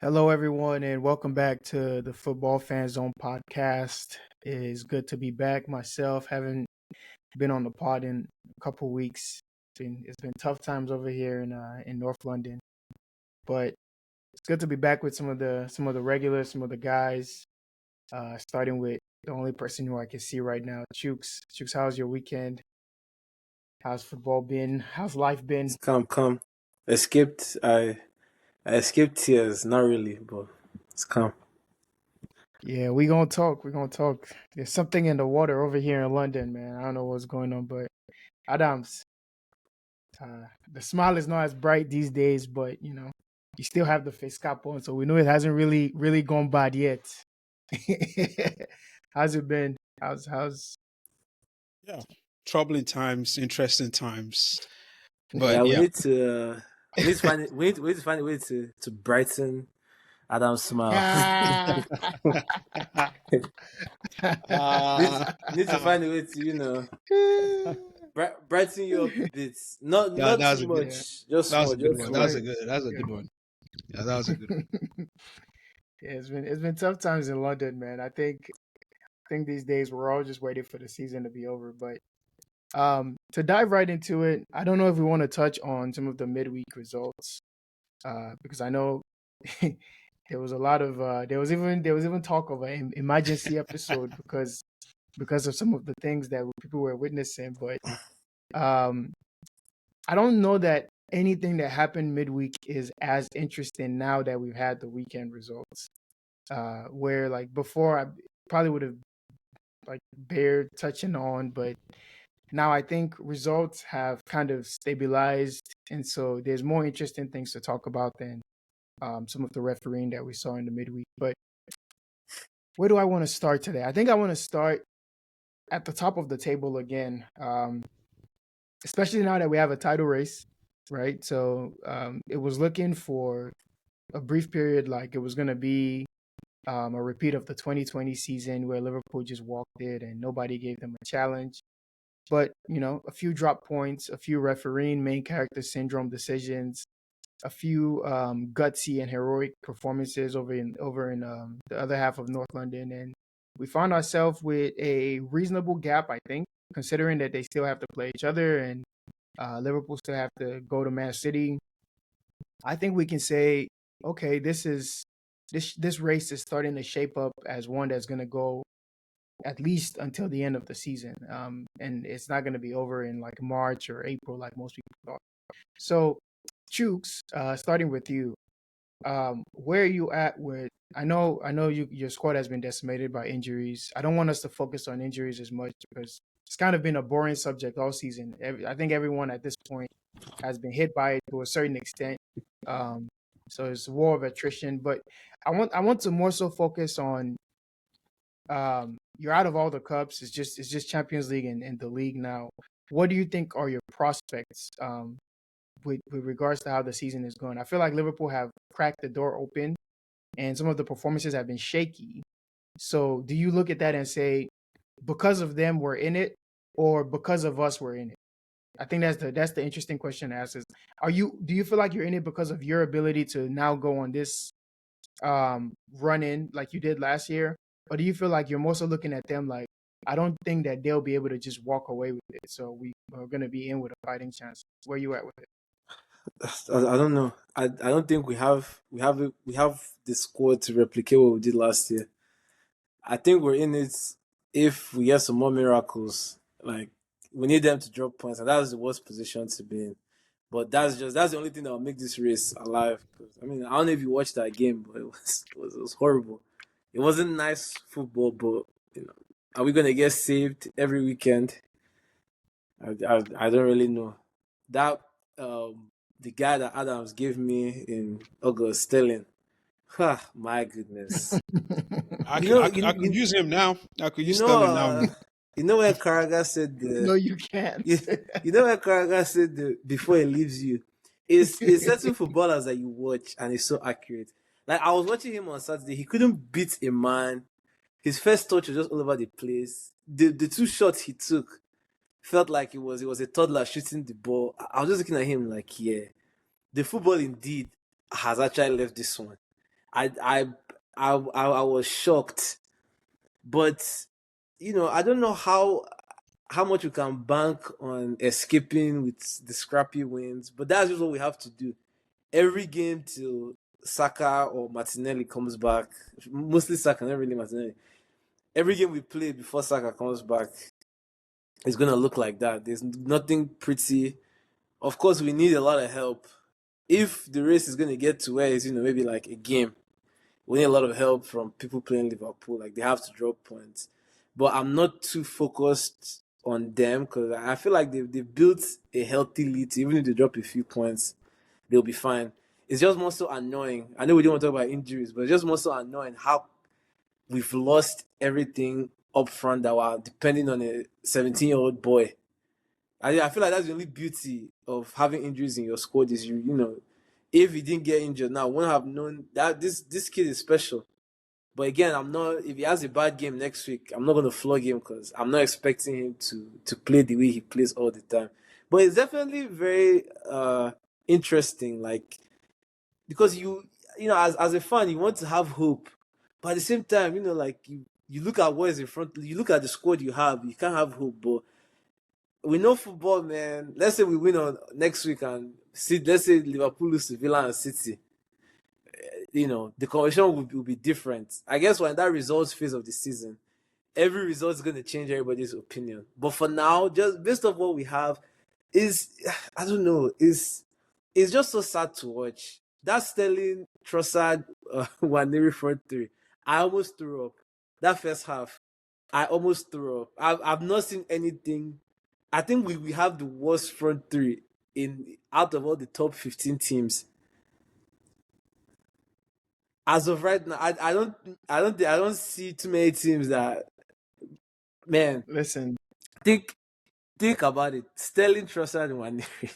Hello, everyone, and welcome back to the Football Fan Zone podcast. It is good to be back. Myself, haven't been on the pod in a couple weeks. It's been tough times over here in North London, but it's good to be back with some of the regulars, some of the guys. Starting with the only person who I can see right now, Chooks. Chooks, how's your weekend? How's football been? How's life been? Come. Escaped. I escaped tears. Not really, but it's calm. Yeah, we gonna talk. We gonna talk. There's something in the water over here in London, man. I don't know what's going on, but Adams, the smile is not as bright these days, but you still have the face cap on, so we know it hasn't really gone bad yet. How's it been? How's Yeah, troubling times, interesting times, Yeah, but yeah. we need to find it. We need to find a way to brighten Adam's smile. ah, We need to find a way to brighten you up a bit. Not Yeah, not that was too a good. much. Just That was small. a good Just one. small. That's a yeah. good one. Yeah, that was a good one. Yeah, it's been tough times in London, man. I think these days we're all just waiting for the season to be over, but to dive right into it, I don't know if we want to touch on some of the midweek results, because I know there was a lot of there was even talk of an emergency episode because of some of the things that people were witnessing. But um, I don't know that anything that happened midweek is as interesting now that we've had the weekend results. Where like before, I probably would have like bared touching on, but now I think results have kind of stabilized, and so there's more interesting things to talk about than some of the refereeing that we saw in the midweek. But where do I want to start today? I think I want to start at the top of the table again, especially now that we have a title race, right? So it was looking for a brief period like it was going to be a repeat of the 2020 season where Liverpool just walked it and nobody gave them a challenge. But, a few drop points, a few refereeing main character syndrome decisions, a few gutsy and heroic performances over in the other half of North London, and we found ourselves with a reasonable gap, I think, considering that they still have to play each other and Liverpool still have to go to Man City. I think we can say, okay, this race is starting to shape up as one that's going to go at least until the end of the season, and it's not going to be over in like March or April like most people thought. So, Chooks, starting with you, where are you at with? I know your squad has been decimated by injuries. I don't want us to focus on injuries as much because it's kind of been a boring subject all season. I think everyone at this point has been hit by it to a certain extent. Um, so it's a war of attrition. But I want to more so focus on you're out of all the cups. It's just Champions League and the league now. What do you think are your prospects with regards to how the season is going? I feel like Liverpool have cracked the door open, and some of the performances have been shaky. So, do you look at that and say, because of them we're in it, or because of us we're in it? I think that's the interesting question to ask. Is do you feel like you're in it because of your ability to now go on this run in like you did last year, or do you feel like you're more so looking at them like I don't think that they'll be able to just walk away with it, so we are going to be in with a fighting chance? Where you at with it? I don't know. I don't think we have the squad to replicate what we did last year. I think we're in it if we get some more miracles. Like we need them to drop points, and that's the worst position to be in. But that's the only thing that will make this race alive. 'Cause, I mean, I don't know if you watched that game, but it was horrible. It wasn't nice football, but you know, are we gonna get saved every weekend? I don't really know. That the guy that Adams gave me in August, Sterling. My goodness. I You could know, I could I could use him now. I could you use know, Sterling now. uh, you know where Carragher said No, the you can't. you, you know where Carragher said before he leaves you. It's certain footballers that you watch and it's so accurate. Like I was watching him on Saturday, he couldn't beat a man. His first touch was just all over the place. The two shots he took felt like it was a toddler shooting the ball. I was just looking at him like, yeah, the football indeed has actually left this one. I I I was shocked, but I don't know how much we can bank on escaping with the scrappy wins, but that's just what we have to do. Every game till Saka or Martinelli comes back, mostly Saka, not really Martinelli. Every game we play before Saka comes back is gonna look like that. There's nothing pretty. Of course, we need a lot of help. If the race is gonna get to where it's maybe like a game, we need a lot of help from people playing Liverpool. Like they have to drop points, but I'm not too focused on them because I feel like they've built a healthy lead. Even if they drop a few points, they'll be fine. It's just more so annoying. I know we don't want to talk about injuries, but it's just more so annoying how we've lost everything up front that were depending on a 17-year-old boy. I feel like that's the only beauty of having injuries in your squad is if he didn't get injured now, we wouldn't have known that this kid is special. But again, I'm not. If he has a bad game next week, I'm not going to flog him because I'm not expecting him to play the way he plays all the time. But it's definitely very interesting, like because as a fan, you want to have hope, but at the same time, like you look at what is in front, you look at the squad you have, you can't have hope. But we know football, man. Let's say we win on next week and see. Let's say Liverpool lose to Villa and City. The conversation will be different. I guess when that results phase of the season, every result is going to change everybody's opinion. But for now, just based on what we have, is I don't know. It's just so sad to watch. That Sterling, Trossard, Waneri front three. I almost threw up. That first half, I almost threw up. I've not seen anything. I think we have the worst front three out of all the top 15 teams. As of right now, I don't see too many teams that, man. Listen, Think about it. Sterling, Trossard, and Waneri.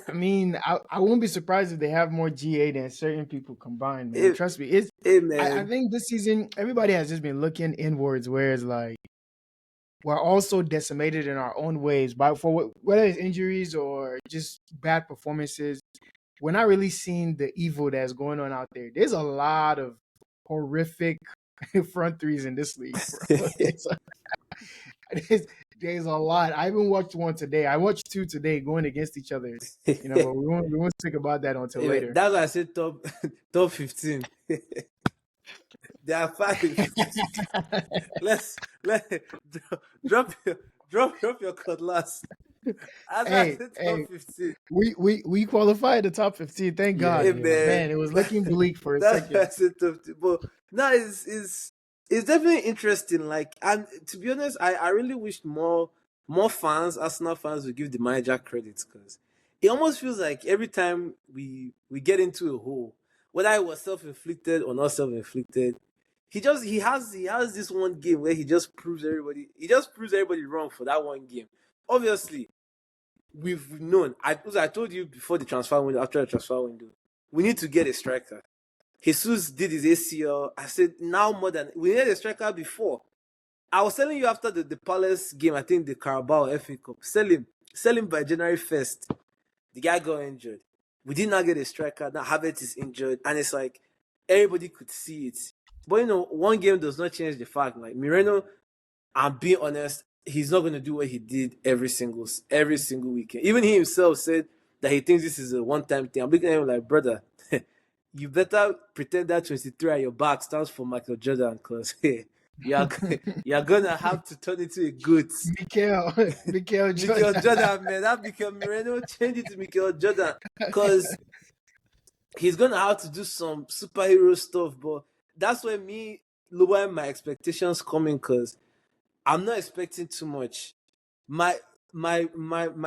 I mean, I won't be surprised if they have more GA than certain people combined, man. Hey, Trust me. It's man. I think this season everybody has just been looking inwards, whereas like we're also decimated in our own ways by whether it's injuries or just bad performances. We're not really seeing the evil that's going on out there. There's a lot of horrific front threes in this league, bro. There's a lot. I even watched one today. I watched two today going against each other. But we won't speak about that until Hey, later. that's why I said top 15. There are five. Let drop your cutlass. As I said, top 15. We qualified the top 15. Thank Yeah, God. man. It was looking bleak for a That's second. why I said top 15. But no, it's definitely interesting. Like, and to be honest, I really wish more Arsenal fans would give the manager credit because it almost feels like every time we get into a hole, whether it was self-inflicted or not self-inflicted, he has this one game where he just proves everybody wrong for that one game. Obviously, we've known. I told you before the transfer window, after the transfer window, we need to get a striker. Jesus did his ACL. I said now more than we had a striker before. I was telling you after the Palace game, I think the Carabao FA Cup, sell him by January 1st. The guy got injured. We did not get a striker. Now Havertz is injured, and it's like everybody could see it. But one game does not change the fact. Like Moreno, I'm being honest, he's not going to do what he did every single weekend. Even he himself said that he thinks this is a one-time thing. I'm looking at him like, brother, you better pretend that 23 at your back stands for Michael Jordan, because you're gonna have to turn into a goat. Mikel Jordan, man, that Mikel Moreno, change it to Mikel Jordan, because he's gonna have to do some superhero stuff. But that's where me lowering my expectations coming, because I'm not expecting too much. My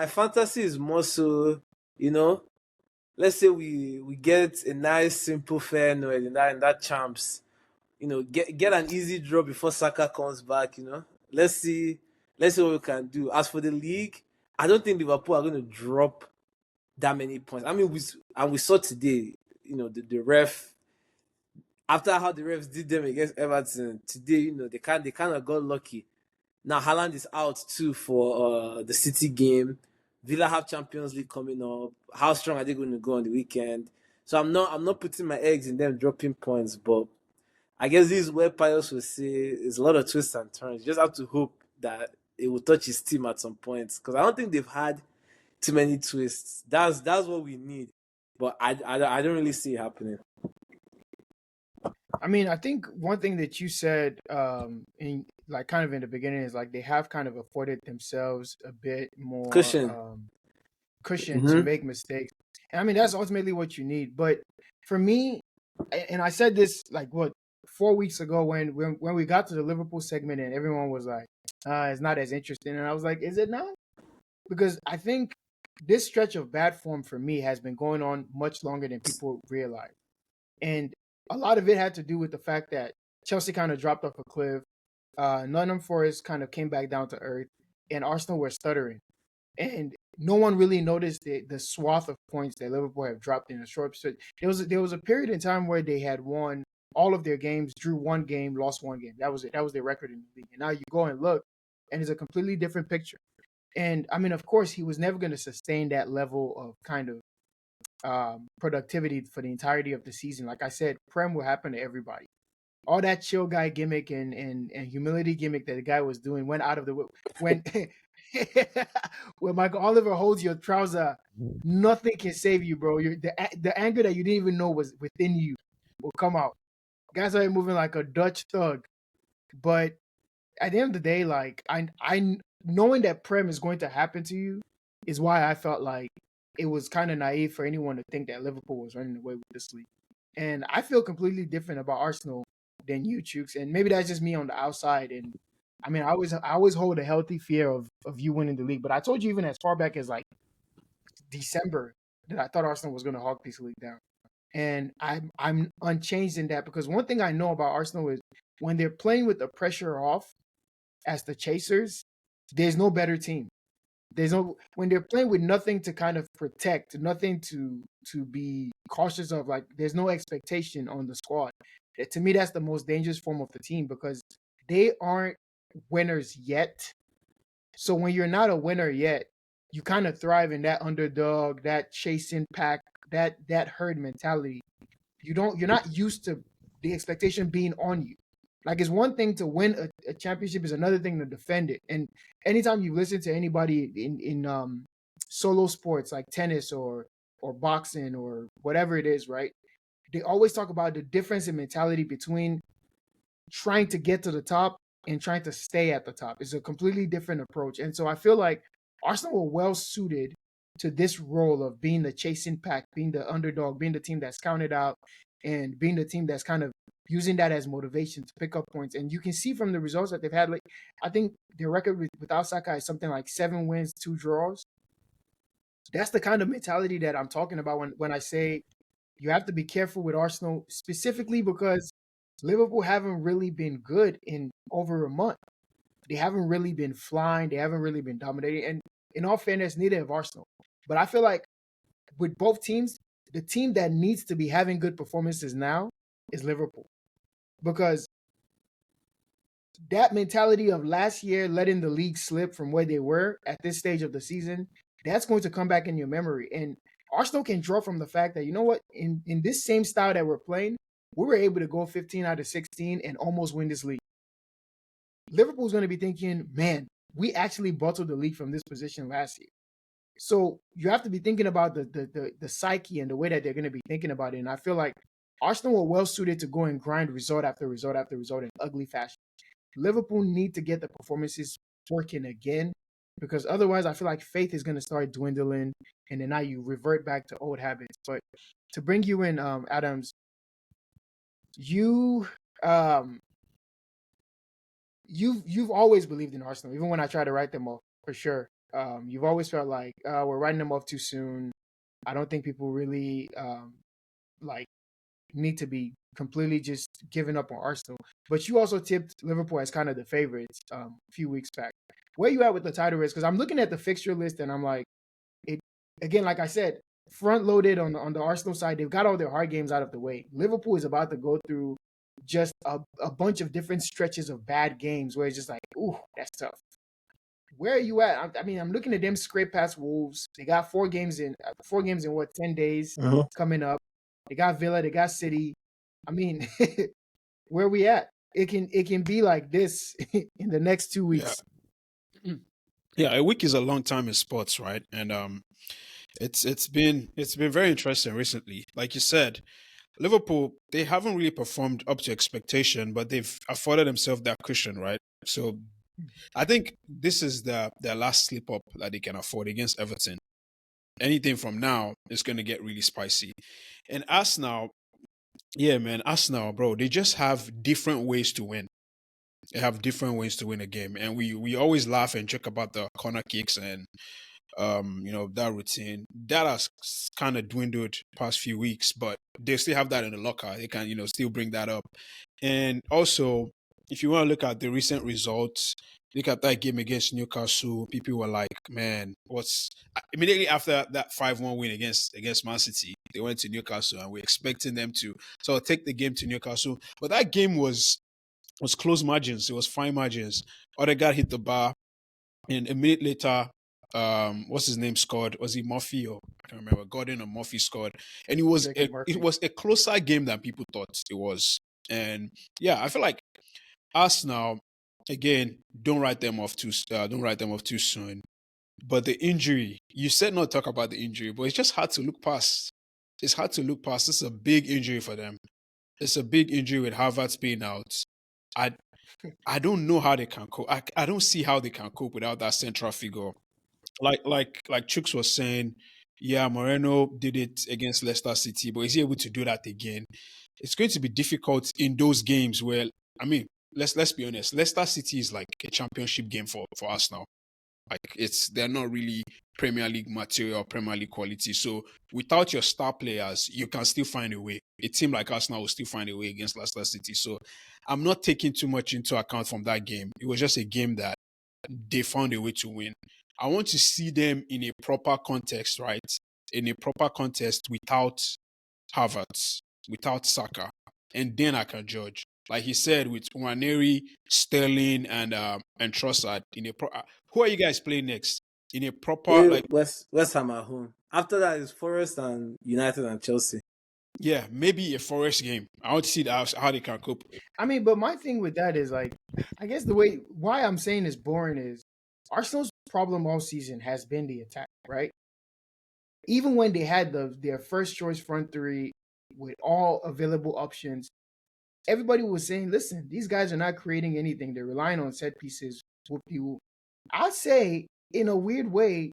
fantasy is more so, let's say we get a nice simple fair in that champs. Get an easy draw before Saka comes back. Let's see what we can do. As for the league, I don't think Liverpool are going to drop that many points. I mean, we saw today, the ref, after how the refs did them against Everton today, they kind of got lucky. Now Haaland is out too for the City game. Villa have Champions League coming up. How strong are they going to go on the weekend? So I'm not putting my eggs in them dropping points, but I guess this is where Pius will say is a lot of twists and turns. You just have to hope that it will touch his team at some point because I don't think they've had too many twists. That's what we need, but I don't really see it happening. I mean, I think one thing that you said, in like kind of in the beginning, is like they have kind of afforded themselves a bit more Cushion. cushion to Mm-hmm. make mistakes. And I mean, that's ultimately what you need. But for me, and I said this like what 4 weeks ago when we got to the Liverpool segment and everyone was like, it's not as interesting, and I was like, is it now? Because I think this stretch of bad form for me has been going on much longer than people realize. And a lot of it had to do with the fact that Chelsea kind of dropped off a cliff. Nottingham Forest kind of came back down to earth, and Arsenal were stuttering. And no one really noticed the swath of points that Liverpool have dropped in a short stretch. There was a period in time where they had won all of their games, drew one game, lost one game. That was it. That was their record in the league. And now you go and look, and it's a completely different picture. And I mean, of course, he was never going to sustain that level of kind of productivity for the entirety of the season. Like I said, Prem will happen to everybody. All that chill guy gimmick and humility gimmick that the guy was doing went out of the when when Michael Oliver holds your trouser. Nothing can save you, bro. The anger that you didn't even know was within you will come out. Guys are moving like a Dutch thug, but at the end of the day, like I knowing that Prem is going to happen to you is why I felt like it was kind of naive for anyone to think that Liverpool was running away with this league. And I feel completely different about Arsenal than you, Chooks. And maybe that's just me on the outside. And I mean, I always hold a healthy fear of you winning the league. But I told you even as far back as like December that I thought Arsenal was going to hawk this league down. And I'm unchanged in that because one thing I know about Arsenal is when they're playing with the pressure off as the chasers, there's no better team. There's no when they're playing with nothing to kind of protect, nothing to be cautious of. Like there's no expectation on the squad. To me, that's the most dangerous form of the team because they aren't winners yet. So when you're not a winner yet, you kind of thrive in that underdog, that chasing pack, that herd mentality. You're not used to the expectation being on you. Like it's one thing to win a championship, is another thing to defend it. And anytime you listen to anybody in solo sports like tennis or boxing or whatever it is, right? They always talk about the difference in mentality between trying to get to the top and trying to stay at the top. It's a completely different approach. And so I feel like Arsenal were well suited to this role of being the chasing pack, being the underdog, being the team that's counted out, and being the team that's kind of using that as motivation to pick up points. And you can see from the results that they've had, like I think their record without Saka is something like 7 wins, 2 draws. That's the kind of mentality that I'm talking about when I say you have to be careful with Arsenal, specifically because Liverpool haven't really been good in over a month. They haven't really been flying. They haven't really been dominating. And in all fairness, neither have Arsenal. But I feel like with both teams, the team that needs to be having good performances now is Liverpool. Because that mentality of last year letting the league slip from where they were at this stage of the season, that's going to come back in your memory. And Arsenal can draw from the fact that, you know what, in this same style that we're playing, we were able to go 15 out of 16 and almost win this league. Liverpool's going to be thinking, man, we actually bottled the league from this position last year. So you have to be thinking about the psyche and the way that they're going to be thinking about it. And I feel like Arsenal are well suited to go and grind result after result after result in ugly fashion. Liverpool need to get the performances working again because otherwise I feel like faith is going to start dwindling and then now you revert back to old habits. But to bring you in, Adams, you um you've always believed in Arsenal, even when I try to write them off for sure. You've always felt like we're writing them off too soon. I don't think people really like need to be completely just giving up on Arsenal. But you also tipped Liverpool as kind of the favorites a few weeks back. Where you at with the title race? Because I'm looking at the fixture list and I'm like, it again, like I said, front loaded on the Arsenal side. They've got all their hard games out of the way. Liverpool is about to go through just a bunch of different stretches of bad games where it's just like, ooh, that's tough. Where are you at? I mean, I'm looking at them scrape past Wolves. They got 4 games in what 10 days Mhm. coming up. They got Villa, they got City. I mean, where we at? It can be like this in the next 2 Yeah. weeks. Yeah, a week is a long time in sports, right? And it's been very interesting recently. Like you said, Liverpool, they haven't really performed up to expectation, but they've afforded themselves that cushion, right? So I think this is their last slip up that they can afford against Everton. Anything from now is going to get really spicy. And Arsenal, yeah, man, Arsenal, bro, they just have different ways to win. They have different ways to win a game, and we always laugh and joke about the corner kicks and that routine that has kind of dwindled past few weeks, but they still have that in the locker. They can still bring that up. And also, if you want to look at the recent results, look at that game against Newcastle. People were like, man, what's immediately after that 5-1 win against Man City, they went to Newcastle and we're expecting them to take the game to Newcastle, but that game was close margins. It was fine margins. Odegaard hit the bar, and a minute later, what's his name scored? Was he Murphy or I can't remember? Gordon or Murphy scored, and Jacob Murphy. it was a closer game than people thought it was. And yeah, I feel like Arsenal again. Don't write them off too soon. But the injury, you said not talk about the injury, but it's just hard to look past. It's hard to look past. It's a big injury for them. It's a big injury with Havertz being out. I I don't know how they can cope. I don't see how they can cope without that central figure. Like Chooks was saying, yeah, Moreno did it against Leicester City, but is he able to do that again? It's going to be difficult in those games where I mean, let's be honest. Leicester City is like a championship game for Arsenal. Like they're not really Premier League material, Premier League quality. So without your star players, you can still find a way. A team like Arsenal will still find a way against Leicester City. So I'm not taking too much into account from that game. It was just a game that they found a way to win. I want to see them in a proper context, right? In a proper context without Havertz, without Saka, and then I can judge. Like he said, with Waneri, Sterling, and Trossard in a who are you guys playing next? In a proper West Ham at home. After that is Forest and United and Chelsea. yeah, maybe a Forest game. I want to see how they can cope. I mean, but my thing with that is like, I guess why I'm saying it's boring is Arsenal's problem all season has been the attack, right? Even when they had their first choice front three with all available options, everybody was saying, listen, these guys are not creating anything. They're relying on set pieces. Whoop-de-whoop. I'd say, in a weird way,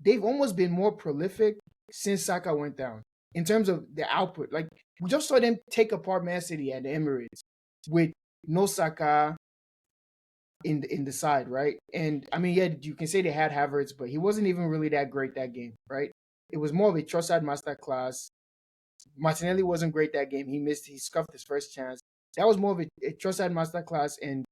they've almost been more prolific since Saka went down in terms of the output. Like, we just saw them take apart Man City at the Emirates with no Saka in the side, right? And I mean, yeah, you can say they had Havertz, but he wasn't even really that great that game, right? It was more of a Trossard masterclass. Martinelli wasn't great that game. He scuffed his first chance. That was more of a Trossard masterclass and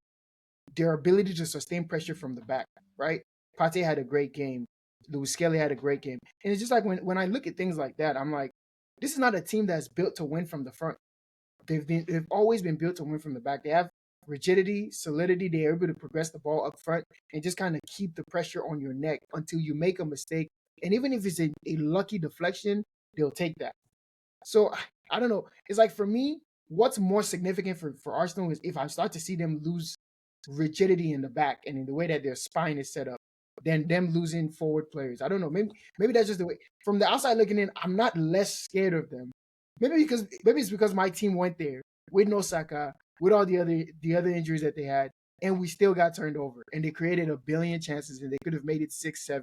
their ability to sustain pressure from the back, right? Pate had a great game. Louis Skelly had a great game. And it's just like when I look at things like that, I'm like, this is not a team that's built to win from the front. They've always been built to win from the back. They have rigidity, solidity. They're able to progress the ball up front and just kind of keep the pressure on your neck until you make a mistake. And even if it's a lucky deflection, they'll take that. So I don't know. It's like for me, what's more significant for Arsenal is if I start to see them lose rigidity in the back and in the way that their spine is set up, than them losing forward players. I don't know. Maybe that's just the way. From the outside looking in, I'm not less scared of them. Maybe it's because my team went there with no Saka, with all the other injuries that they had, and we still got turned over. And they created a billion chances, and they could have made it 6-7,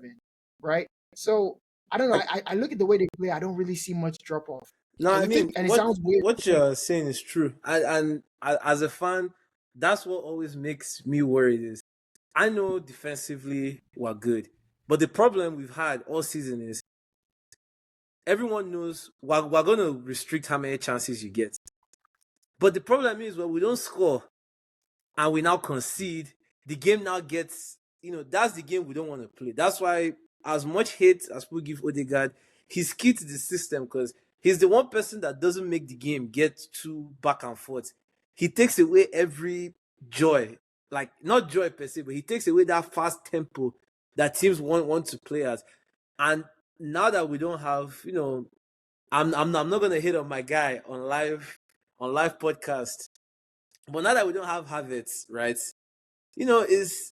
right? So I don't know. I look at the way they play. I don't really see much drop off. No, I mean, And it sounds weird. what you're saying is true. And as a fan, that's what always makes me worried is I know defensively we're good, but the problem we've had all season is everyone knows we're going to restrict how many chances you get. But the problem is when we don't score and we now concede, the game now gets, that's the game we don't want to play. That's why as much hate as we give Odegaard, he's key to the system because he's the one person that doesn't make the game get too back and forth. He takes away every joy, like not joy per se, but he takes away that fast tempo that teams want to play at. And now that we don't have, I'm not gonna hit on my guy on live podcast. But now that we don't have Havertz, right? Is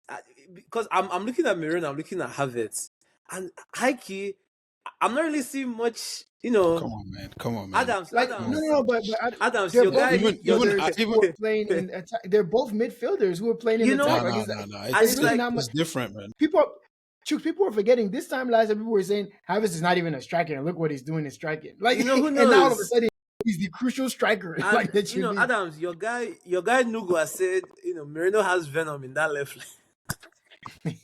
because I'm looking at Mirren, I'm looking at Havertz, and Heike, I'm not really seeing much. Come on, man. Come on, man. Adams, Like Come on. Adams, they're your both guy, midfielders even who are playing in attack. They're both midfielders who are playing in You know- attack. no, Like no, no. and it's it's really like not much. It's different, man. People are forgetting. This time last year, people were saying Havertz is not even a striker, and look what he's doing in striking. Like, who and now all of a knows? sudden he's the crucial striker. And Like that should be. Adams, your guy Nugu has said, Merino has venom in that left leg.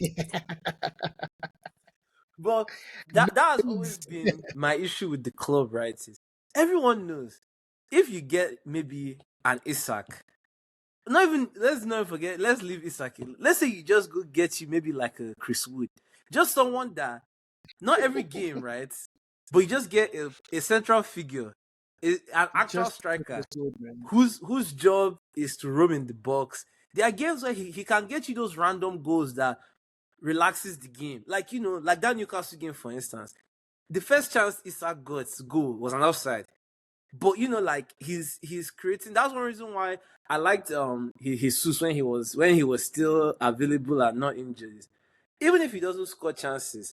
But that has always been my issue with the club, right? Is everyone knows if you get maybe an Isak, let's not forget, let's leave Isak in. Let's say you just go get you maybe like a Chris Wood, just someone that not every game, right? But you just get a central figure, an actual striker whose job is to roam in the box. There are games where he can get you those random goals that relaxes the game. Like, like that Newcastle game, for instance. The first chance Isak got to goal was an offside. But like he's creating. That's one reason why I liked Jesus when he was still available and not injured. Even if he doesn't score chances,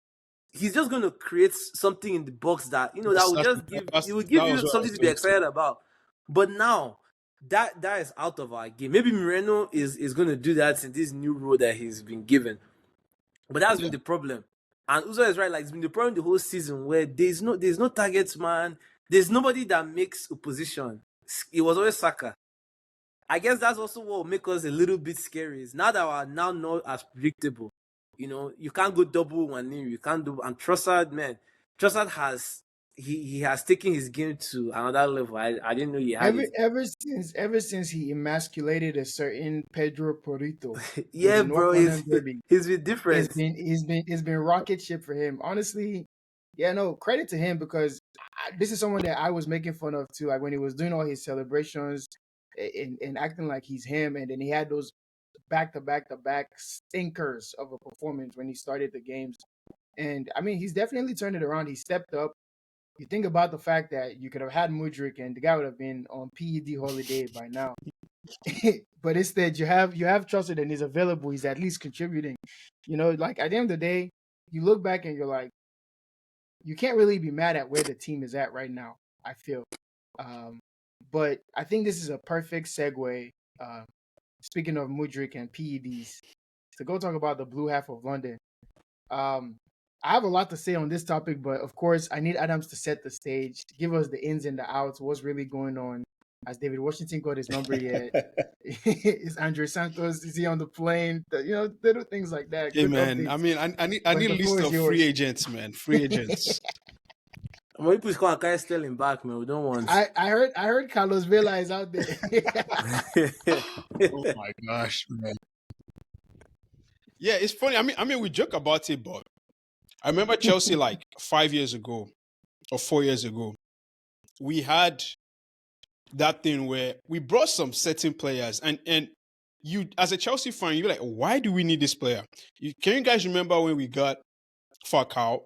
he's just going to create something in the box that that will just give you something to be excited about. But now that is out of our game. Maybe Moreno is going to do that in this new role that he's been given. But that's been the problem. And Uzo is right, like it's been the problem the whole season where there's no targets, man. There's nobody that makes opposition. It was always Saka. I guess that's also what will make us a little bit scary. Is now that we're now not as predictable. You can't go double one name. You can't do. And Trossard, man, Trossard he has taken his game to another level. I didn't know he had it. Ever since he emasculated a certain Pedro Porrito. Yeah, bro, he's been different. It's been rocket ship for him. Honestly, yeah, no, credit to him because this is someone that I was making fun of too. Like when he was doing all his celebrations and acting like he's him, and then he had those back to back stinkers of a performance when he started the games. And I mean, he's definitely turned it around. He stepped up. You think about the fact that you could have had Mudryk and the guy would have been on PED holiday by now. But instead, you have Trossard and he's available. He's at least contributing. Like at the end of the day, you look back and you're like, you can't really be mad at where the team is at right now, I feel. But I think this is a perfect segue, speaking of Mudryk and PEDs, to go talk about the blue half of London. I have a lot to say on this topic, but of course, I need Adams to set the stage, give us the ins and the outs, what's really going on. Has David Washington got his number yet? Is Andre Santos, is he on the plane? Little things like that. Hey, man, updates. I mean, I need a list of free agents, man. Free agents. When people call Kai Sterling back, man, we don't want. I heard Carlos Vela is out there. Oh my gosh, man. Yeah, it's funny. I mean, we joke about it, but I remember Chelsea like 5 years ago or 4 years ago. We had that thing where we brought some certain players, and you, as a Chelsea fan, you're like, why do we need this player? Can you guys remember when we got Falcao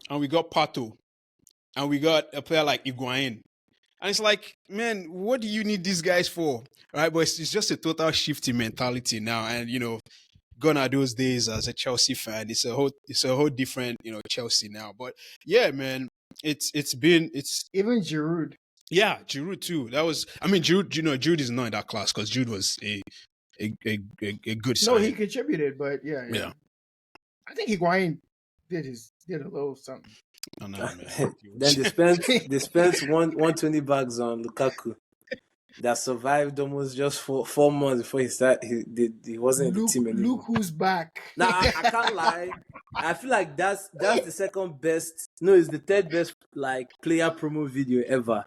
and we got Pato and we got a player like Higuain? And it's like, man, what do you need these guys for? Right? But it's just a total shift in mentality now. And, gone are those days as a Chelsea fan. It's a whole different, Chelsea now. But yeah, man, it's even Giroud. Yeah, Giroud too. Giroud, Giroud is not in that class because Giroud was a good sign. No, he contributed, but yeah. I think Higuain did a little something. Oh, no, man. Then they spent 120 bags on Lukaku. That survived almost just 4 months before he wasn't in the team anymore. Look who's back. Now I can't lie. I feel like that's the second best. No, it's the third best like player promo video ever.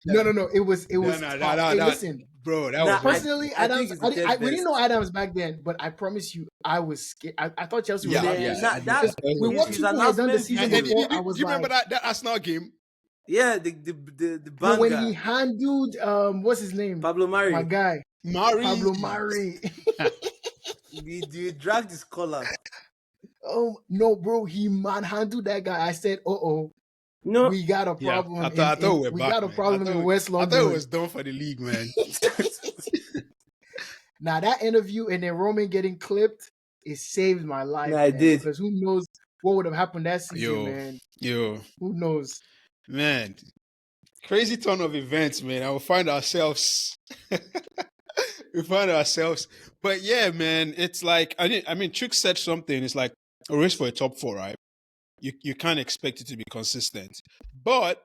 No. It was. Listen, bro. That was personally, Adams. We didn't know Adams back then, but I promise you, I was scared. I thought Chelsea was. With what people had done the season before, I was. Do you remember that Arsenal game? Yeah, the banger. When he handled what's his name? Pablo Mari. My guy. Pablo Mari. He dragged his collar. Oh no, bro! He manhandled that guy. I said, "Oh." No, we got a Yeah, problem I thought in we were we back, got a man. problem in West I thought it London. was done for the league, man. Now that interview and then Roman getting clipped, it saved my life, no, I man. did. Because who knows what would have happened that season, Yo, man? yo, Who knows? man. Crazy turn of events, man. I will find ourselves. We find ourselves. But yeah, man, it's like I mean, Chuk said something. It's like a race for a top four, right? You can't expect it to be consistent. But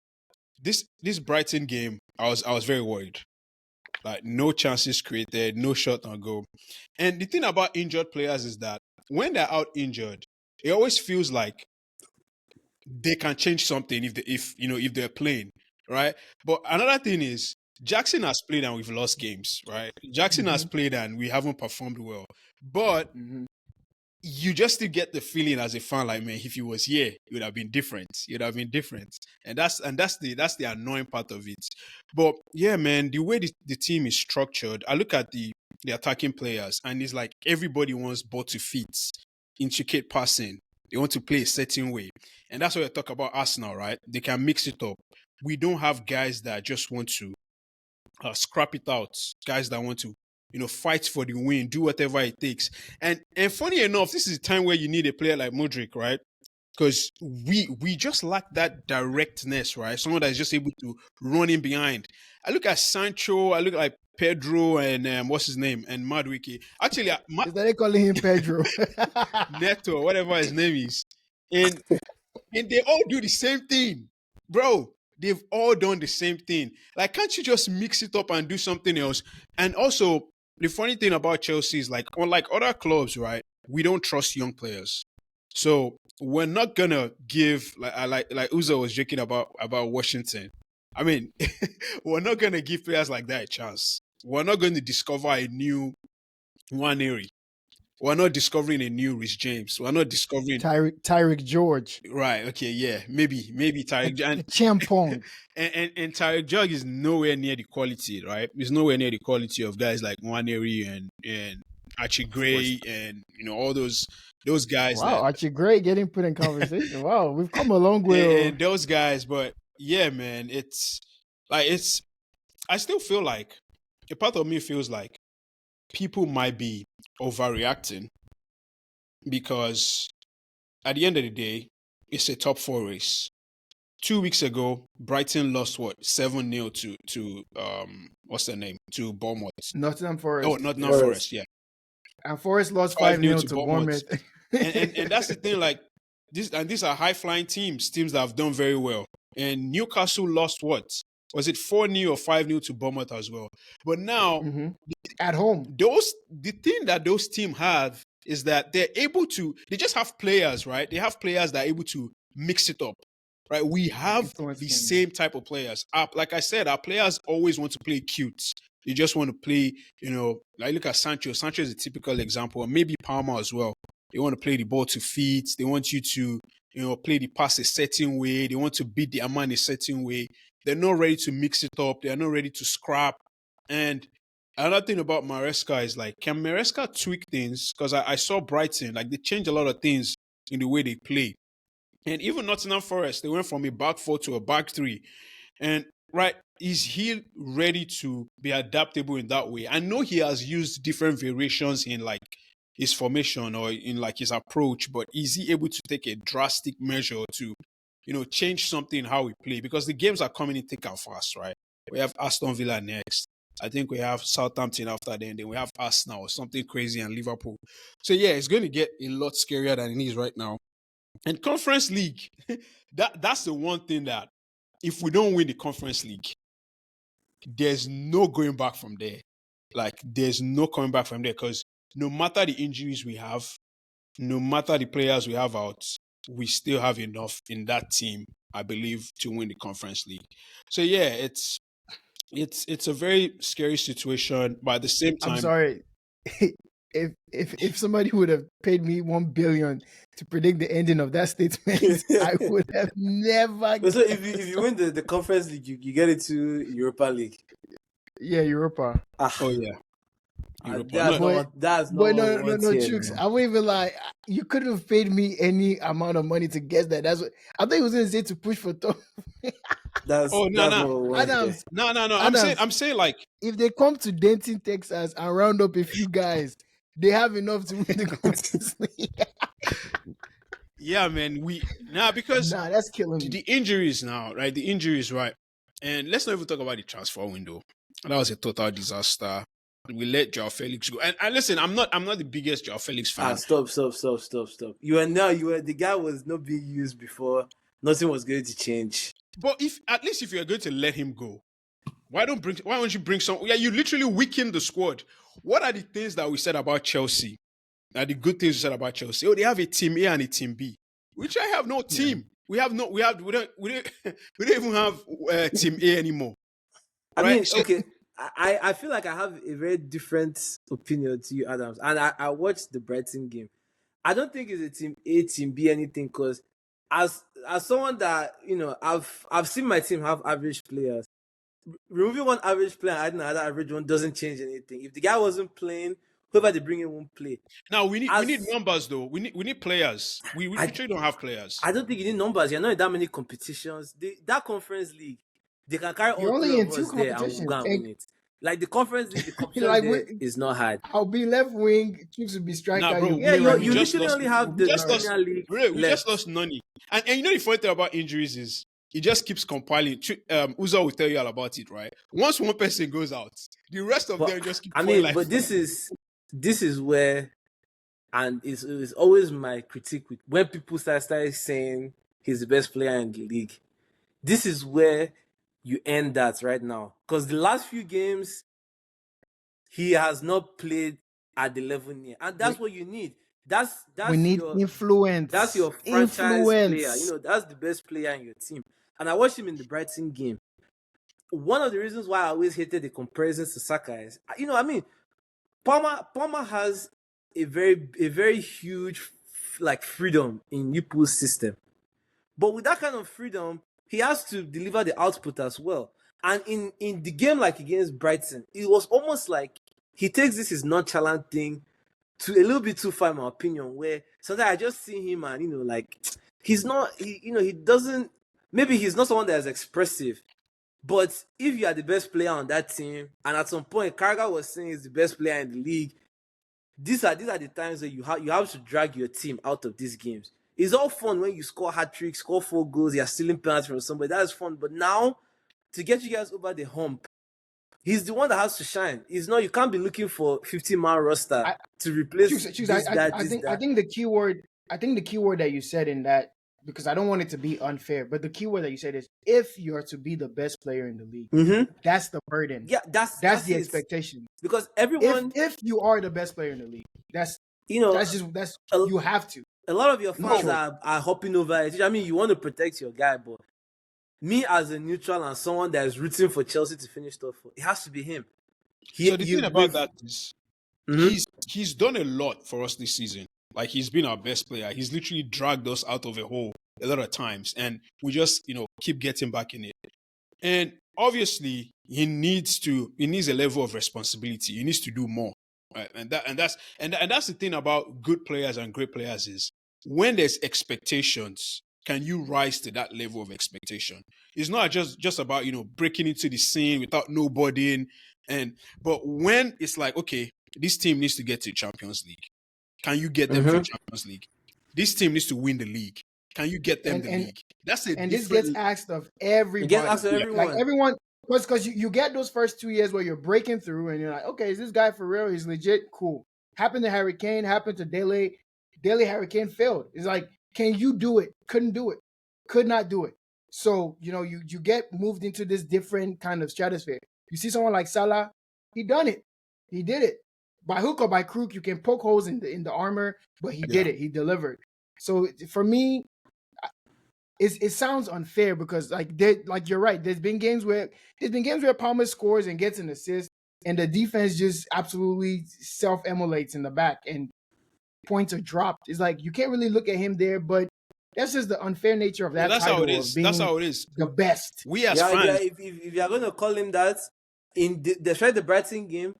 this Brighton game, I was very worried. Like no chances created, no shot on goal. And the thing about injured players is that when they're out injured, it always feels like they can change something if they're playing, right? But another thing is Jackson has played and we've lost games, right? Jackson has played and we haven't performed well. But you just still get the feeling as a fan, like, man, if he was here, it would have been different. It would have been different. And that's the annoying part of it. But yeah, man, the way the team is structured, I look at the attacking players, and it's like everybody wants ball to feet, intricate passing. They want to play a certain way. And that's why I talk about Arsenal, right? They can mix it up. We don't have guys that just want to scrap it out, guys that want to fight for the win, do whatever it takes. And funny enough, this is a time where you need a player like Modric, right? Because we just lack that directness, right? Someone that is just able to run in behind. I look at Sancho, I look at Pedro and what's his name, and Madueke. Actually, Is that they calling him Pedro? Neto, whatever his name is, and they all do the same thing, bro. They've all done the same thing. Like, can't you just mix it up and do something else? And also, the funny thing about Chelsea is, like, unlike other clubs, right? We don't trust young players, so we're not gonna give like Uzo was joking about Washington. I mean, we're not gonna give players like that a chance. We're not going to discover a new Nwaneri. We're not discovering a new Rich James. We're not discovering Tyrick George. Right. Okay. Yeah. Maybe Tyreek The Champong. and Tyreek Jug is nowhere near the quality, right? He's nowhere near the quality of guys like Nwaneri and Archie Gray and all those guys. Wow, Archie Gray getting put in conversation. Wow, we've come a long way. And those guys, but yeah, man, it's like I still feel like a part of me feels like people might be overreacting because at the end of the day, it's a top four race. 2 weeks ago, Brighton lost 7-0 to what's their name? To Bournemouth. Nottingham Forest. Oh, Nottingham Forest, yeah. And Forest lost 5-0 to Bournemouth. and that's the thing, like these are high flying teams that have done very well. And Newcastle lost what? Was it 4-0 or 5-0 to Bournemouth as well? But now at home, the thing that those teams have is that they just have players, right? They have players that are able to mix it up, right? We have the same type of players. Like I said, our players always want to play cute. They just want to play, like look at Sancho. Sancho is a typical example, and maybe Palmer as well. They want to play the ball to feet. They want you to, play the pass a certain way. They want to beat the man a certain way. They're not ready to mix it up. They're not ready to scrap. And another thing about Maresca is, like, can Maresca tweak things? Because I saw Brighton, like, they changed a lot of things in the way they play. And even Nottingham Forest, they went from a back four to a back three. And, right, is he ready to be adaptable in that way? I know he has used different variations in, like, his formation or in, like, his approach, but is he able to take a drastic measure to, change something in how we play? Because the games are coming in thick and fast, right? We have Aston Villa next. I think we have Southampton after then we have Arsenal or something crazy and Liverpool. So yeah, it's going to get a lot scarier than it is right now. And Conference League, that's the one thing that if we don't win the Conference League, there's no going back from there. Like, there's no coming back from there because no matter the injuries we have, no matter the players we have out, we still have enough in that team, I believe, to win the Conference League. So yeah, it's a very scary situation, but at the same time, I'm sorry. If somebody would have paid me 1 billion to predict the ending of that statement, I would have never. So if you win the Conference League, you get it to Europa League. Yeah, Europa. Oh yeah. Europe. That's No, not But what we no, want here, Chooks. man. I won't even lie. You couldn't have paid me any amount of money to guess that. That's what I think he was gonna say to push for Tom. oh no, That's no, not what we want here. Adams, no, no, no. Adams. I'm saying like, If they come to Denton, Texas, and round up a few guys, they have enough to win the Conference League. yeah, man. Because Nah, that's killing the me. injuries now, right? The injuries, right? And let's not even talk about the transfer window. That was a total disaster. We let Joao Felix go. And listen, I'm not the biggest Joao Felix fan. Stop. The guy was not being used before. Nothing was going to change. But if you're going to let him go, why don't you bring some? Yeah, you literally weaken the squad. What are the things that we said about Chelsea? Are the good things we said about Chelsea? Oh, they have a team A and a team B, which I have no team. We don't even have team A anymore. I Right? mean, okay. I feel like I have a very different opinion to you, Adams. And I watched the Brighton game. I don't think it's a team A, team B, anything, because as someone that, I've seen my team have average players. Removing one average player and adding another average one doesn't change anything. If the guy wasn't playing, whoever they bring in won't play. Now we need numbers though. We need players. We literally don't have players. I don't think you need numbers. You're not in that many competitions. That conference league, they can carry You're all only three in of two us there and we'll competitions. go and win it. Like the conference league, the competition Like, there is not hard. I'll be left wing. Chiefs will be striker. Nah, bro. Yeah, we you just literally lost- only have we the just lost- Premier League Bro, we left. just lost Nani. And you know the funny thing about injuries is it just keeps compiling. Uzo will tell you all about it, right? Once one person goes out, the rest of them just keep falling like but this is where, and it's always my critique with when people start saying he's the best player in the league. This is where you end that right now, because the last few games he has not played at the level near, and that's what you need. That's we need your influence. That's your franchise player. That's the best player in your team. And I watched him in the Brighton game. One of the reasons why I always hated the comparisons to Saka is, Palmer has a very huge freedom in Liverpool's system. But with that kind of freedom, he has to deliver the output as well. And in the game like against Brighton, it was almost like he takes this his nonchalant thing to a little bit too far, in my opinion, where sometimes I just see him and, he's not, he doesn't, maybe he's not someone that is expressive. But if you are the best player on that team, and at some point Carragher was saying he's the best player in the league, these are the times that you have to drag your team out of these games. It's all fun when you score hat tricks, score 4 goals, you're stealing penalties from somebody. That's fun. But now, to get you guys over the hump, he's the one that has to shine. You can't be looking for 50-man roster to replace this guy. I think the keyword that you said in that, because I don't want it to be unfair, but the keyword that you said is if you're to be the best player in the league, that's the burden. Yeah, that's the expectation. Because everyone, if you are the best player in the league, you have to. A lot of your fans are hopping over it. I mean, you want to protect your guy, but me as a neutral and someone that is rooting for Chelsea to finish top 4, it has to be him. So the thing about that is, he's done a lot for us this season. Like, he's been our best player. He's literally dragged us out of a hole a lot of times, and we just keep getting back in it. And obviously, he needs a level of responsibility. He needs to do more. Right? And that's the thing about good players and great players is when there's expectations, can you rise to that level of expectation? It's not just about breaking into the scene without nobody but when it's like, okay, this team needs to get to Champions League. Can you get them to Champions League? This team needs to win the league. Can you get them the league? That's it. And this gets asked of everybody. It gets asked of everyone. Like everyone, because you get those first 2 years where you're breaking through and you're like, okay, is this guy for real? He's legit? Cool. Happened to Harry Kane, happened to Dele. Harry Kane failed. It's like, can you do it? Couldn't do it. Could not do it. So, you get moved into this different kind of stratosphere. You see someone like Salah, he done it. He did it. By hook or by crook, you can poke holes in the armor, but he did it. He delivered. So for me, it sounds unfair because you're right. There's been games where Palmer scores and gets an assist, and the defense just absolutely self-immolates in the back, and points are dropped. It's like you can't really look at him there, but that's just the unfair nature of that. That's title how it is. That's how it is. The best. We as fans, if you're going to call him that, in the Brighton game,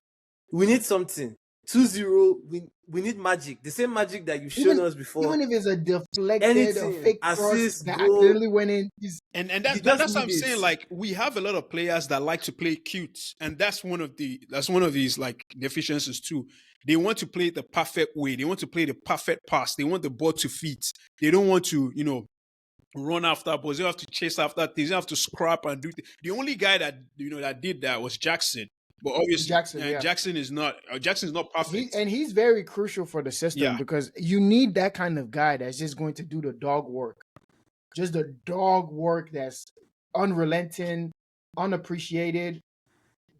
We need something. 2-0, we need magic. The same magic that you've shown us before. Even if it's a deflected, a Anything, fake cross assist, that goal. accidentally went in, And You just that's what need I'm it. saying. Like, we have a lot of players that like to play cute, and that's one of these like deficiencies too. They want to play the perfect way. They want to play the perfect pass. They want the ball to fit. They don't want to, run after balls. They don't have to chase after things. They don't have to scrap and do things. The only guy that that did that was Jackson. But obviously, Jackson is not perfect. He's very crucial for the system because you need that kind of guy that's just going to do the dog work. Just the dog work that's unrelenting, unappreciated.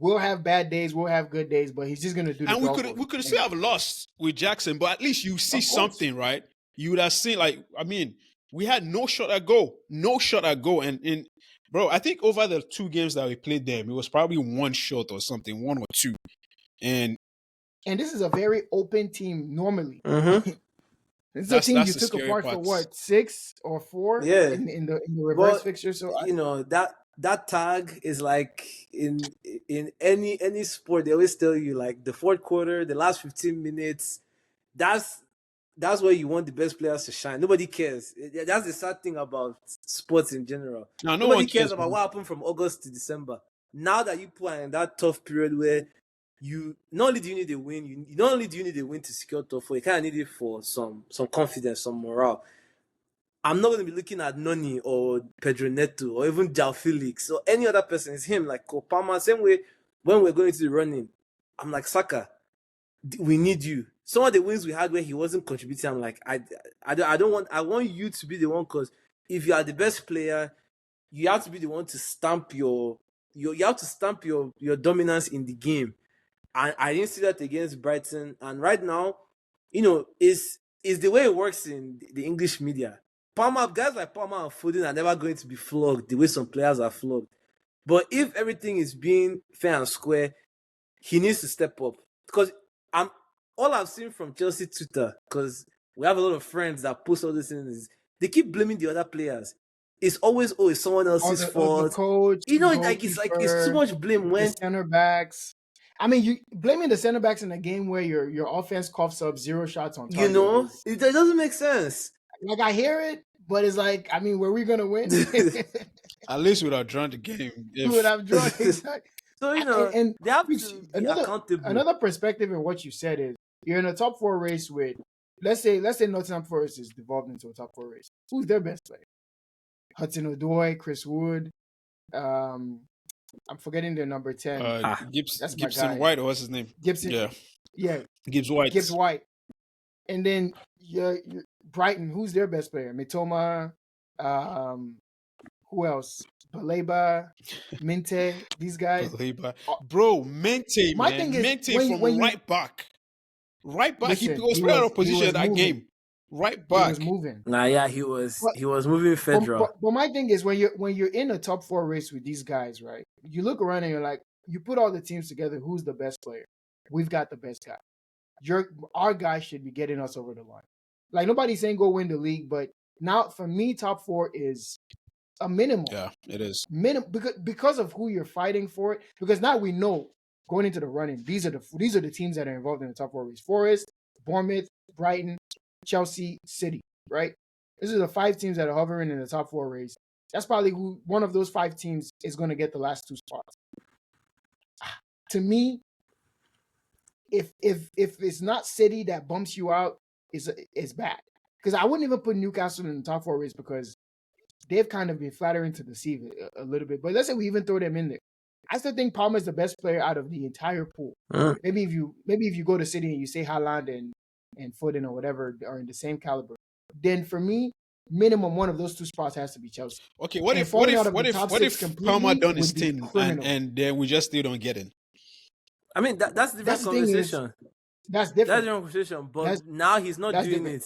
We'll have bad days, we'll have good days, but he's just going to do the dog work. We could still have lost with Jackson, but at least you see something, right? You would have seen, we had no shot at goal. And bro, I think over the 2 games that we played them, it was probably 1 shot or something, 1 or 2. And this is a very open team normally. Mm-hmm. This is a team you took apart for what, 6 or 4 in the reverse fixture. So that tag is like in any sport, they always tell you like the fourth quarter, the last 15 minutes, that's where you want the best players to shine. Nobody cares. That's the sad thing about sports in general. Nobody cares about what happened from August to December. Now that you put in that tough period where you not only do you need a win, not only do you need a win to secure top 4, you kind of need it for some confidence, some morale. I'm not going to be looking at Noni or Pedro Neto or even João Felix or any other person. It's him, like Kopama. Same way when we're going to the running, I'm like, Saka, we need you. Some of the wins we had where he wasn't contributing, I'm like, I want you to be the one, because if you are the best player, you have to be the one to stamp you have to stamp your dominance in the game. And I didn't see that against Brighton. And right now, is the way it works in the English media. Guys like Palmer and Foden are never going to be flogged the way some players are flogged. But if everything is being fair and square, he needs to step up. Because all I've seen from Chelsea Twitter, because we have a lot of friends that post all these things, they keep blaming the other players. It's always, it's someone else's fault. The coach, it's too much blame when the center backs. I mean, you blaming the center backs in a game where your offense coughs up 0 shots on target. It doesn't make sense. Like, I hear it, but it's like, I mean, were we gonna win? At least we would have drawn the game. We would have drawn, exactly. So and they have to be accountable. Another perspective in what you said is you're in a top 4 race with, let's say Nottingham Forest is devolved into a top 4 race. Who's their best player? Hudson Odoi, Chris Wood. I'm forgetting their number 10. Gibson White, or what's his name? Gibson. Yeah. Gibbs White. And then Brighton, who's their best player? Mitoma, who else? Baleba, Mente, these guys. Baleba. Bro, Mente, My man. thing is, Mente from right back. Right back. Listen, he was playing out of position in that moving. game. Right back. He was moving. He was moving Fedra. But my thing is, when you're in a top 4 race with these guys, right? You look around and you're like, you put all the teams together, who's the best player? We've got the best guy. Our guy should be getting us over the line. Like, nobody's saying go win the league, but now for me, top 4 is a minimum. Yeah, it is. Because of who you're fighting for. Because now we know going into the running, these are the teams that are involved in the top 4 race: Forest, Bournemouth, Brighton, Chelsea, City. Right? These are the 5 teams that are hovering in the top 4 race. That's probably who one of those 5 teams is going to get the last 2 spots. To me, if it's not City that bumps you out, it's bad. Because I wouldn't even put Newcastle in the top 4 race because they've kind of been flattering to deceive a little bit. But let's say we even throw them in there. I still think Palmer's the best player out of the entire pool. Maybe if you go to City and you say Haaland and Foden or whatever are in the same caliber, then for me, minimum one of those 2 spots has to be Chelsea. Okay, what if Palmer done his thing and then we just still don't get in? I mean, that's the different conversation. That's different. That's a different conversation. But now he's not doing it.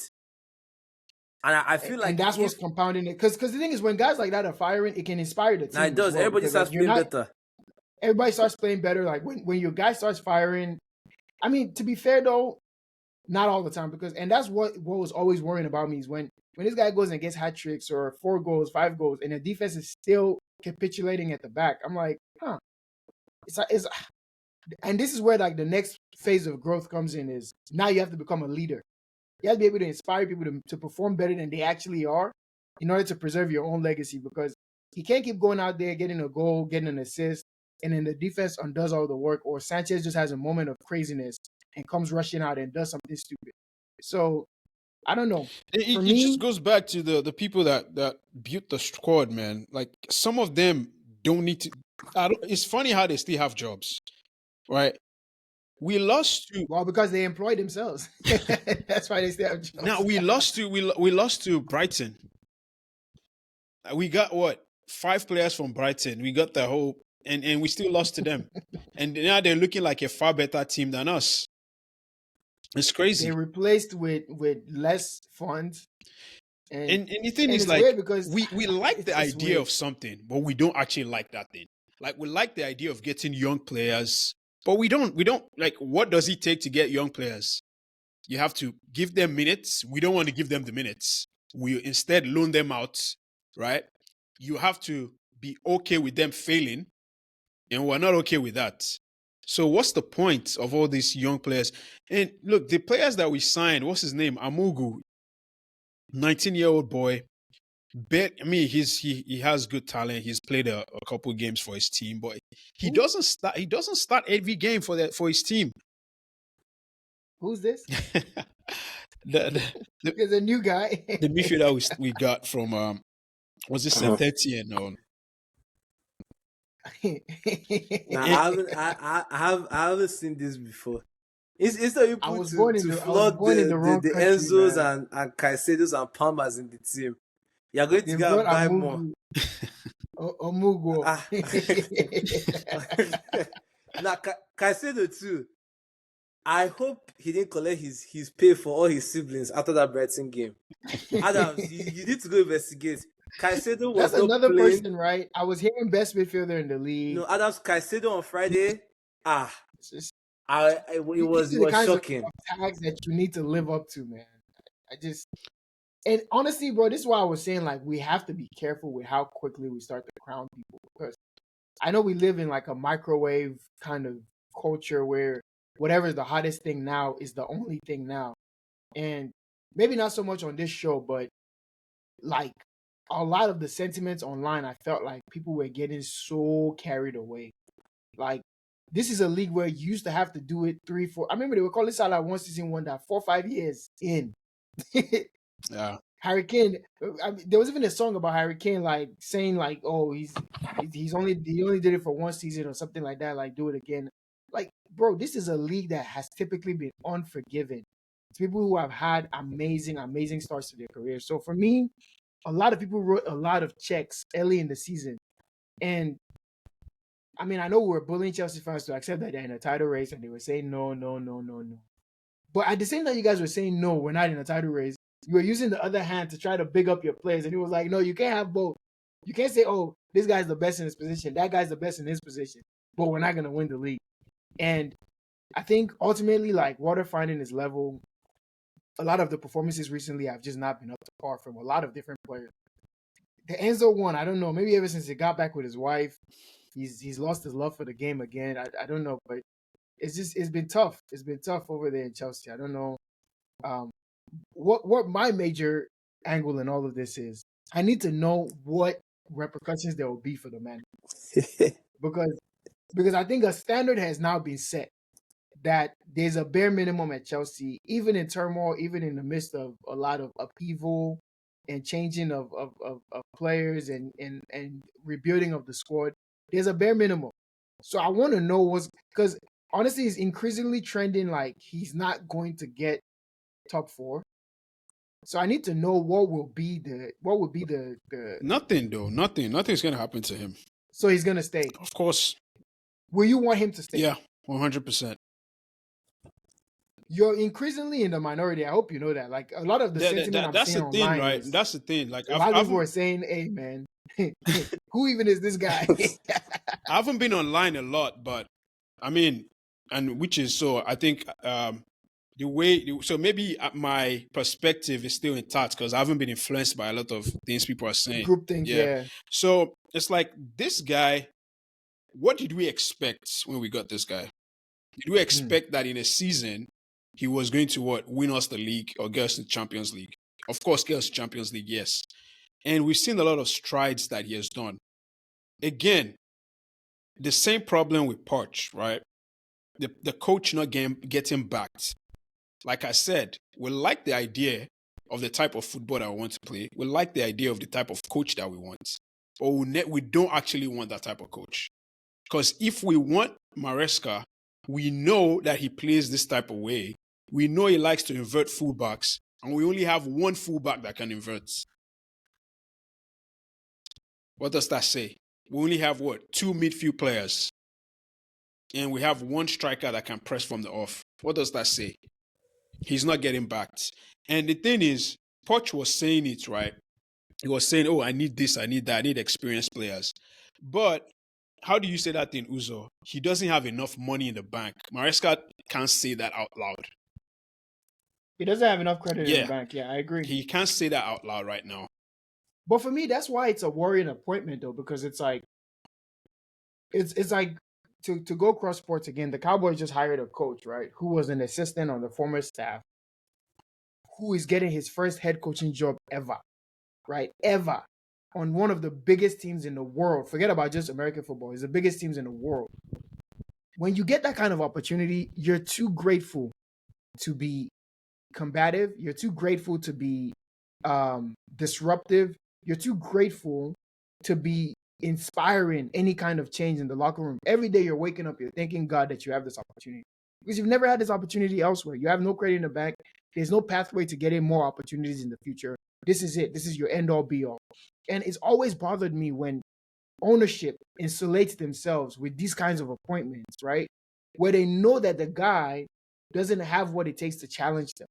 And I feel like... And that's what's compounding it. Because the thing is, when guys like that are firing, it can inspire the team. It does. Everybody starts playing better. Everybody starts playing better. Like, when your guy starts firing... I mean, to be fair, though, not all the time. And that's what was always worrying about me is when this guy goes and gets hat tricks or 4 goals, 5 goals, and the defense is still capitulating at the back. I'm like, and this is where, like, the next phase of growth comes in is now you have to become a leader. You have to be able to inspire people to perform better than they actually are in order to preserve your own legacy, because you can't keep going out there getting a goal, getting an assist, and then the defense undoes all the work, or Sanchez just has a moment of craziness and comes rushing out and does something stupid. So I don't know. For It just me, goes back to the people that built the squad, man. Like some of them don't need to. It's funny how they still have jobs, right? We lost to well, because they employ themselves. That's why they still have jobs. now. We lost to Brighton. We got what 5 players from Brighton. We got the whole, and we still lost to them. And now they're looking like a far better team than us. It's crazy. They replaced with less funds. And the thing and is, it's like, weird because we like the it's idea weird. of something, but we don't actually like that thing. Like, we like the idea of getting young players, but we don't like, what does it take to get young players? You have to give them minutes. We don't want to give them the minutes. We instead loan them out, right? You have to be okay with them failing, and we're not okay with that. So what's the point of all these young players? And look, the players that we signed, what's his name? Amugu, 19-year-old boy. I mean, he has good talent. He's played a couple games for his team, but he doesn't start. He doesn't start every game for his team. Who's this? the, There's a new guy. the midfielder we got from was it Saint Etienne? No, Nah, I haven't seen this before. It's not you I put was born in to the flood wrong the country, Enzos man. and Caicedos and Palmers in the team. You're going to They go brought and buy more. Omugo. Ah. Now, Caicedo too. I hope he didn't collect his pay for all his siblings after that Brighton game. Adams, you need to go investigate. Caicedo was That's not another playing. person, right? I was hearing best midfielder in the league. No, Adams Caicedo on Friday. It's just, It these are the was kinds shocking. of tags that you need to live up to, man. And honestly, bro, this is why I was saying, like, we have to be careful with how quickly we start to crown people, because I know we live in like a microwave kind of culture where whatever is the hottest thing now is the only thing now. And maybe not so much on this show, but like a lot of the sentiments online, I felt like people were getting so carried away. Like, this is a league where you used to have to do it 3, 4. I remember they were calling this out like one season wonder, 4, 5 years in. yeah. Harry Kane. I mean, there was even a song about Harry Kane, like saying like, "Oh, he only did it for one season or something like that. Like, do it again." Like, bro, this is a league that has typically been unforgiving. It's people who have had amazing starts to their career. So for me, a lot of people wrote a lot of checks early in the season, and I mean, I know we were bullying Chelsea fans to accept that they're in a title race, and they were saying no, no, no, no, no. But at the same time, you guys were saying no, we're not in a title race. You were using the other hand to try to big up your players, and it was like, no, you can't have both. You can't say, oh, this guy's the best in his position, that guy's the best in his position, but we're not gonna win the league. And I think ultimately, like, water finding his level. A lot of the performances recently have just not been up to par from a lot of different players. The Enzo one, I don't know. Maybe ever since he got back with his wife, he's lost his love for the game again. I don't know, but it's been tough. It's been tough over there in Chelsea. I don't know. What my major angle in all of this is, I need to know what repercussions there will be for the man, because I think a standard has now been set that there's a bare minimum at Chelsea, even in turmoil, even in the midst of a lot of upheaval and changing of players and rebuilding of the squad. There's a bare minimum. So I want to know because honestly, it's increasingly trending like he's not going to get top 4. So I need to know what would be the Nothing though. Nothing's gonna happen to him. So he's gonna stay. Of course. Will you want him to stay? Yeah, 100%. You're increasingly in the minority. I hope you know that. Like, a lot of the sentiment I'm seeing online, right? That's the thing. Like, a lot of people are saying, "Hey, man, who even is this guy?" I haven't been online a lot, but I mean, and which is so. I think so maybe my perspective is still intact because I haven't been influenced by a lot of things people are saying. Group things, yeah. So it's like, this guy. What did we expect when we got this guy? Did we expect that in a season he was going to win us the league or get us the Champions League? Of course, get us the Champions League, yes. And we've seen a lot of strides that he has done. Again, the same problem with Poch, right? The coach not getting backed. Like I said, we like the idea of the type of football that we want to play. We like the idea of the type of coach that we want. But we don't actually want that type of coach. Because if we want Maresca, we know that he plays this type of way. We know he likes to invert fullbacks. And we only have one fullback that can invert. What does that say? We only have two midfield players. And we have one striker that can press from the off. What does that say? He's not getting backed. And the thing is, Poch was saying it, right? He was saying, oh, I need this, I need that, I need experienced players. But how do you say that in Uzo? He doesn't have enough money in the bank. Maresca can't say that out loud. He doesn't have enough credit in the bank. Yeah, I agree. He can't say that out loud right now. But for me, that's why it's a worrying appointment, though, because it's like, it's like, to go cross sports again, the Cowboys just hired a coach, right, who was an assistant on the former staff, who is getting his first head coaching job ever, right? Ever. On one of the biggest teams in the world. Forget about just American football. It's the biggest teams in the world. When you get that kind of opportunity, you're too grateful to be combative. You're too grateful to be disruptive. You're too grateful to be inspiring any kind of change in the locker room. Every day you're waking up, you're thanking God that you have this opportunity. Because you've never had this opportunity elsewhere. You have no credit in the bank. There's no pathway to getting more opportunities in the future. This is it. This is your end all be all. And it's always bothered me when ownership insulates themselves with these kinds of appointments, right? Where they know that the guy doesn't have what it takes to challenge them.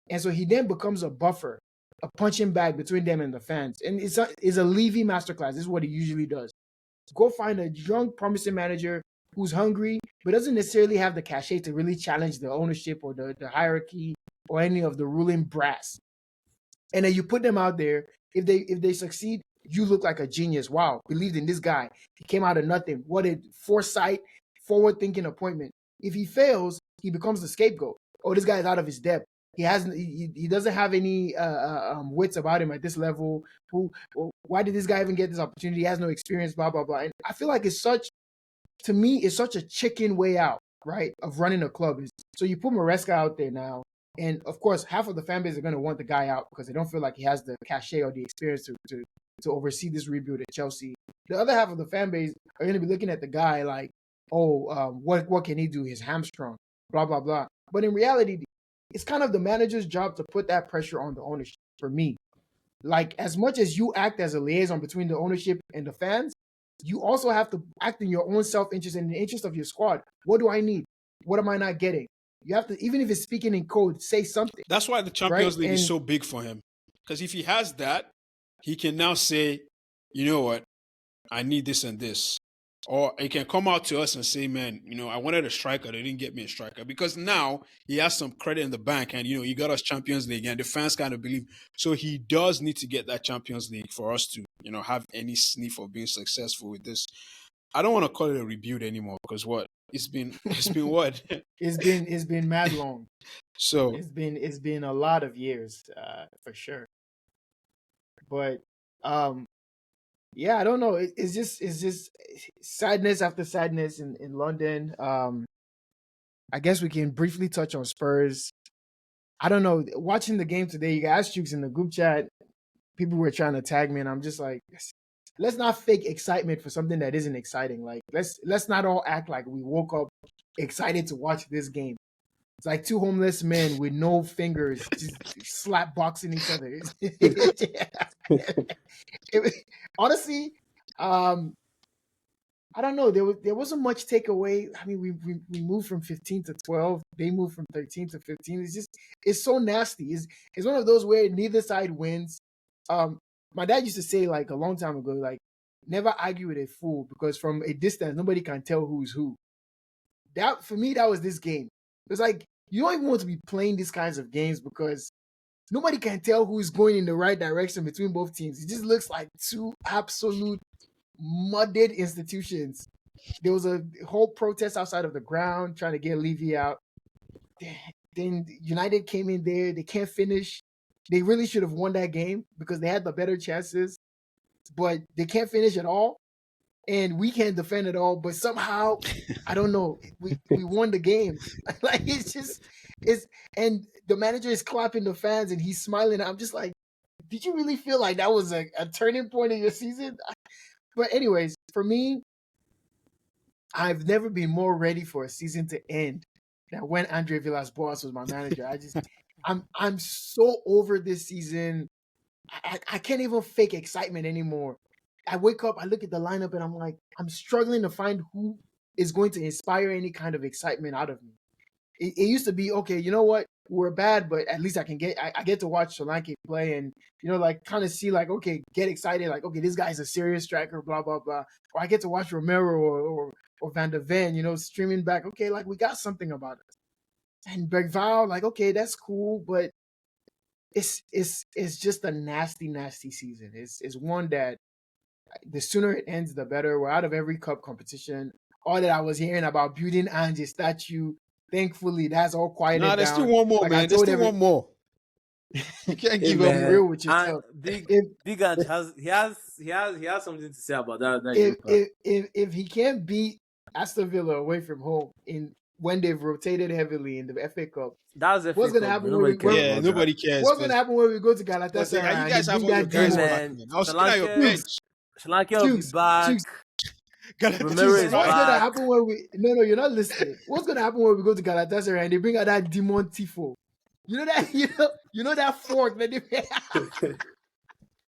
And so he then becomes a buffer, a punching bag between them and the fans. And it's a Levy masterclass. This is what he usually does. Go find a young, promising manager who's hungry, but doesn't necessarily have the cachet to really challenge the ownership or the hierarchy or any of the ruling brass. And then you put them out there. If they succeed, you look like a genius. Wow, believed in this guy. He came out of nothing. What a foresight, forward-thinking appointment. If he fails, he becomes the scapegoat. Oh, this guy is out of his depth. He doesn't have any wits about him at this level. Why did this guy even get this opportunity? He has no experience, blah, blah, blah. And I feel like it's such a chicken way out, right, of running a club. So you put Maresca out there now, and of course, half of the fan base are going to want the guy out because they don't feel like he has the cachet or the experience to oversee this rebuild at Chelsea. The other half of the fan base are going to be looking at the guy like, what can he do? His hamstrung, blah, blah, blah. But in reality, it's kind of the manager's job to put that pressure on the ownership for me. Like, as much as you act as a liaison between the ownership and the fans, you also have to act in your own self-interest and in the interest of your squad. What do I need? What am I not getting? You have to, even if it's speaking in code, say something. That's why the Champions League is so big for him. Because if he has that, he can now say, you know what, I need this and this. Or he can come out to us and say, man, I wanted a striker. They didn't get me a striker. Because now he has some credit in the bank and, he got us Champions League and the fans kind of believe. So he does need to get that Champions League for us to, have any sniff of being successful with this. I don't want to call it a rebuild anymore because what? It's been what? It's been mad long. So it's been a lot of years, for sure. But yeah, I don't know. It's just sadness after sadness in London. I guess we can briefly touch on Spurs. I don't know. Watching the game today, you guys Jukes in the group chat, people were trying to tag me, and I'm just like, let's not fake excitement for something that isn't exciting. Like, let's not all act like we woke up excited to watch this game. It's like two homeless men with no fingers just slap boxing each other. Honestly, I don't know. There wasn't much takeaway. I mean, we moved from 15 to 12. They moved from 13 to 15. It's so nasty. It's one of those where neither side wins. My dad used to say, like, a long time ago, like, never argue with a fool because from a distance nobody can tell who's who. That, for me, that was this game. It's like, you don't even want to be playing these kinds of games because nobody can tell who's going in the right direction between both teams. It just looks like two absolute mudded institutions There was a whole protest outside of the ground trying to get Levy out. Then United came in there. They can't finish. They really should have won that game because they had the better chances, but they can't finish at all. And we can't defend at all. But somehow, I don't know, we won the game. Like it's and the manager is clapping the fans and he's smiling. I'm just like, did you really feel like that was a turning point in your season? But anyways, for me, I've never been more ready for a season to end than when Andre Villas-Boas was my manager. I'm so over this season. I can't even fake excitement anymore. I wake up, I look at the lineup, and I'm like, I'm struggling to find who is going to inspire any kind of excitement out of me. It used to be, okay, you know what? We're bad, but at least I get to watch Solanke play and, like kind of see like, okay, get excited. Like, okay, this guy's a serious striker, blah, blah, blah. Or I get to watch Romero or Van de Ven, streaming back. Okay, like we got something about it. And Bergval, like, okay, that's cool, but it's just a nasty, nasty season. It's one that the sooner it ends, the better. We're out of every cup competition. All that I was hearing about building Ange's statue, thankfully, that's all quieted down. There's still one more, like man. There's still one more. You can't give up. Be real with yourself. Big Ange has something to say about that. If he can't beat Aston Villa away from home when they've rotated heavily in the FA Cup, that's what's going to happen? Nobody cares. What's going to happen when we go to Galatasaray? You guys have all your guys on. I'll sit on your bench. Solanke will be back. Romero is back. What's going to happen when we? No, you're not listening. What's going to happen when we go to Galatasaray and they bring out that Demon Tifo? You know that you know that fork that they.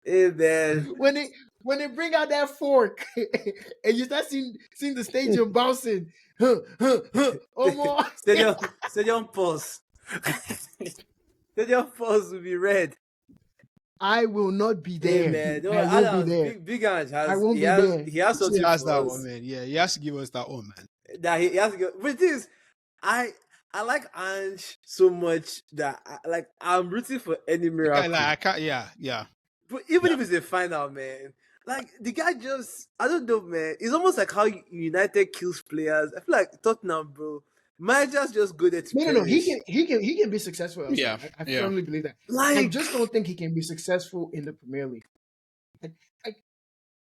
Hey man. When they bring out that fork and you start seeing the stadium bouncing, almost stadium pulse. Stadium pulse will be red. I will not be there. Hey, man. I won't be there. Big Ange has. I won't be there. He has something for that us. One, man. Yeah, he has to give us that one, man. That he has to give. But it is, I like Ange so much that I'm rooting for any miracle. I can't. Yeah. But even if it's a final, man, like the guy just, I don't know, man. It's almost like how United kills players. I feel like Tottenham, bro. Managers just go there to No. He can be successful. Also. Yeah, I firmly believe that. I just don't think he can be successful in the Premier League.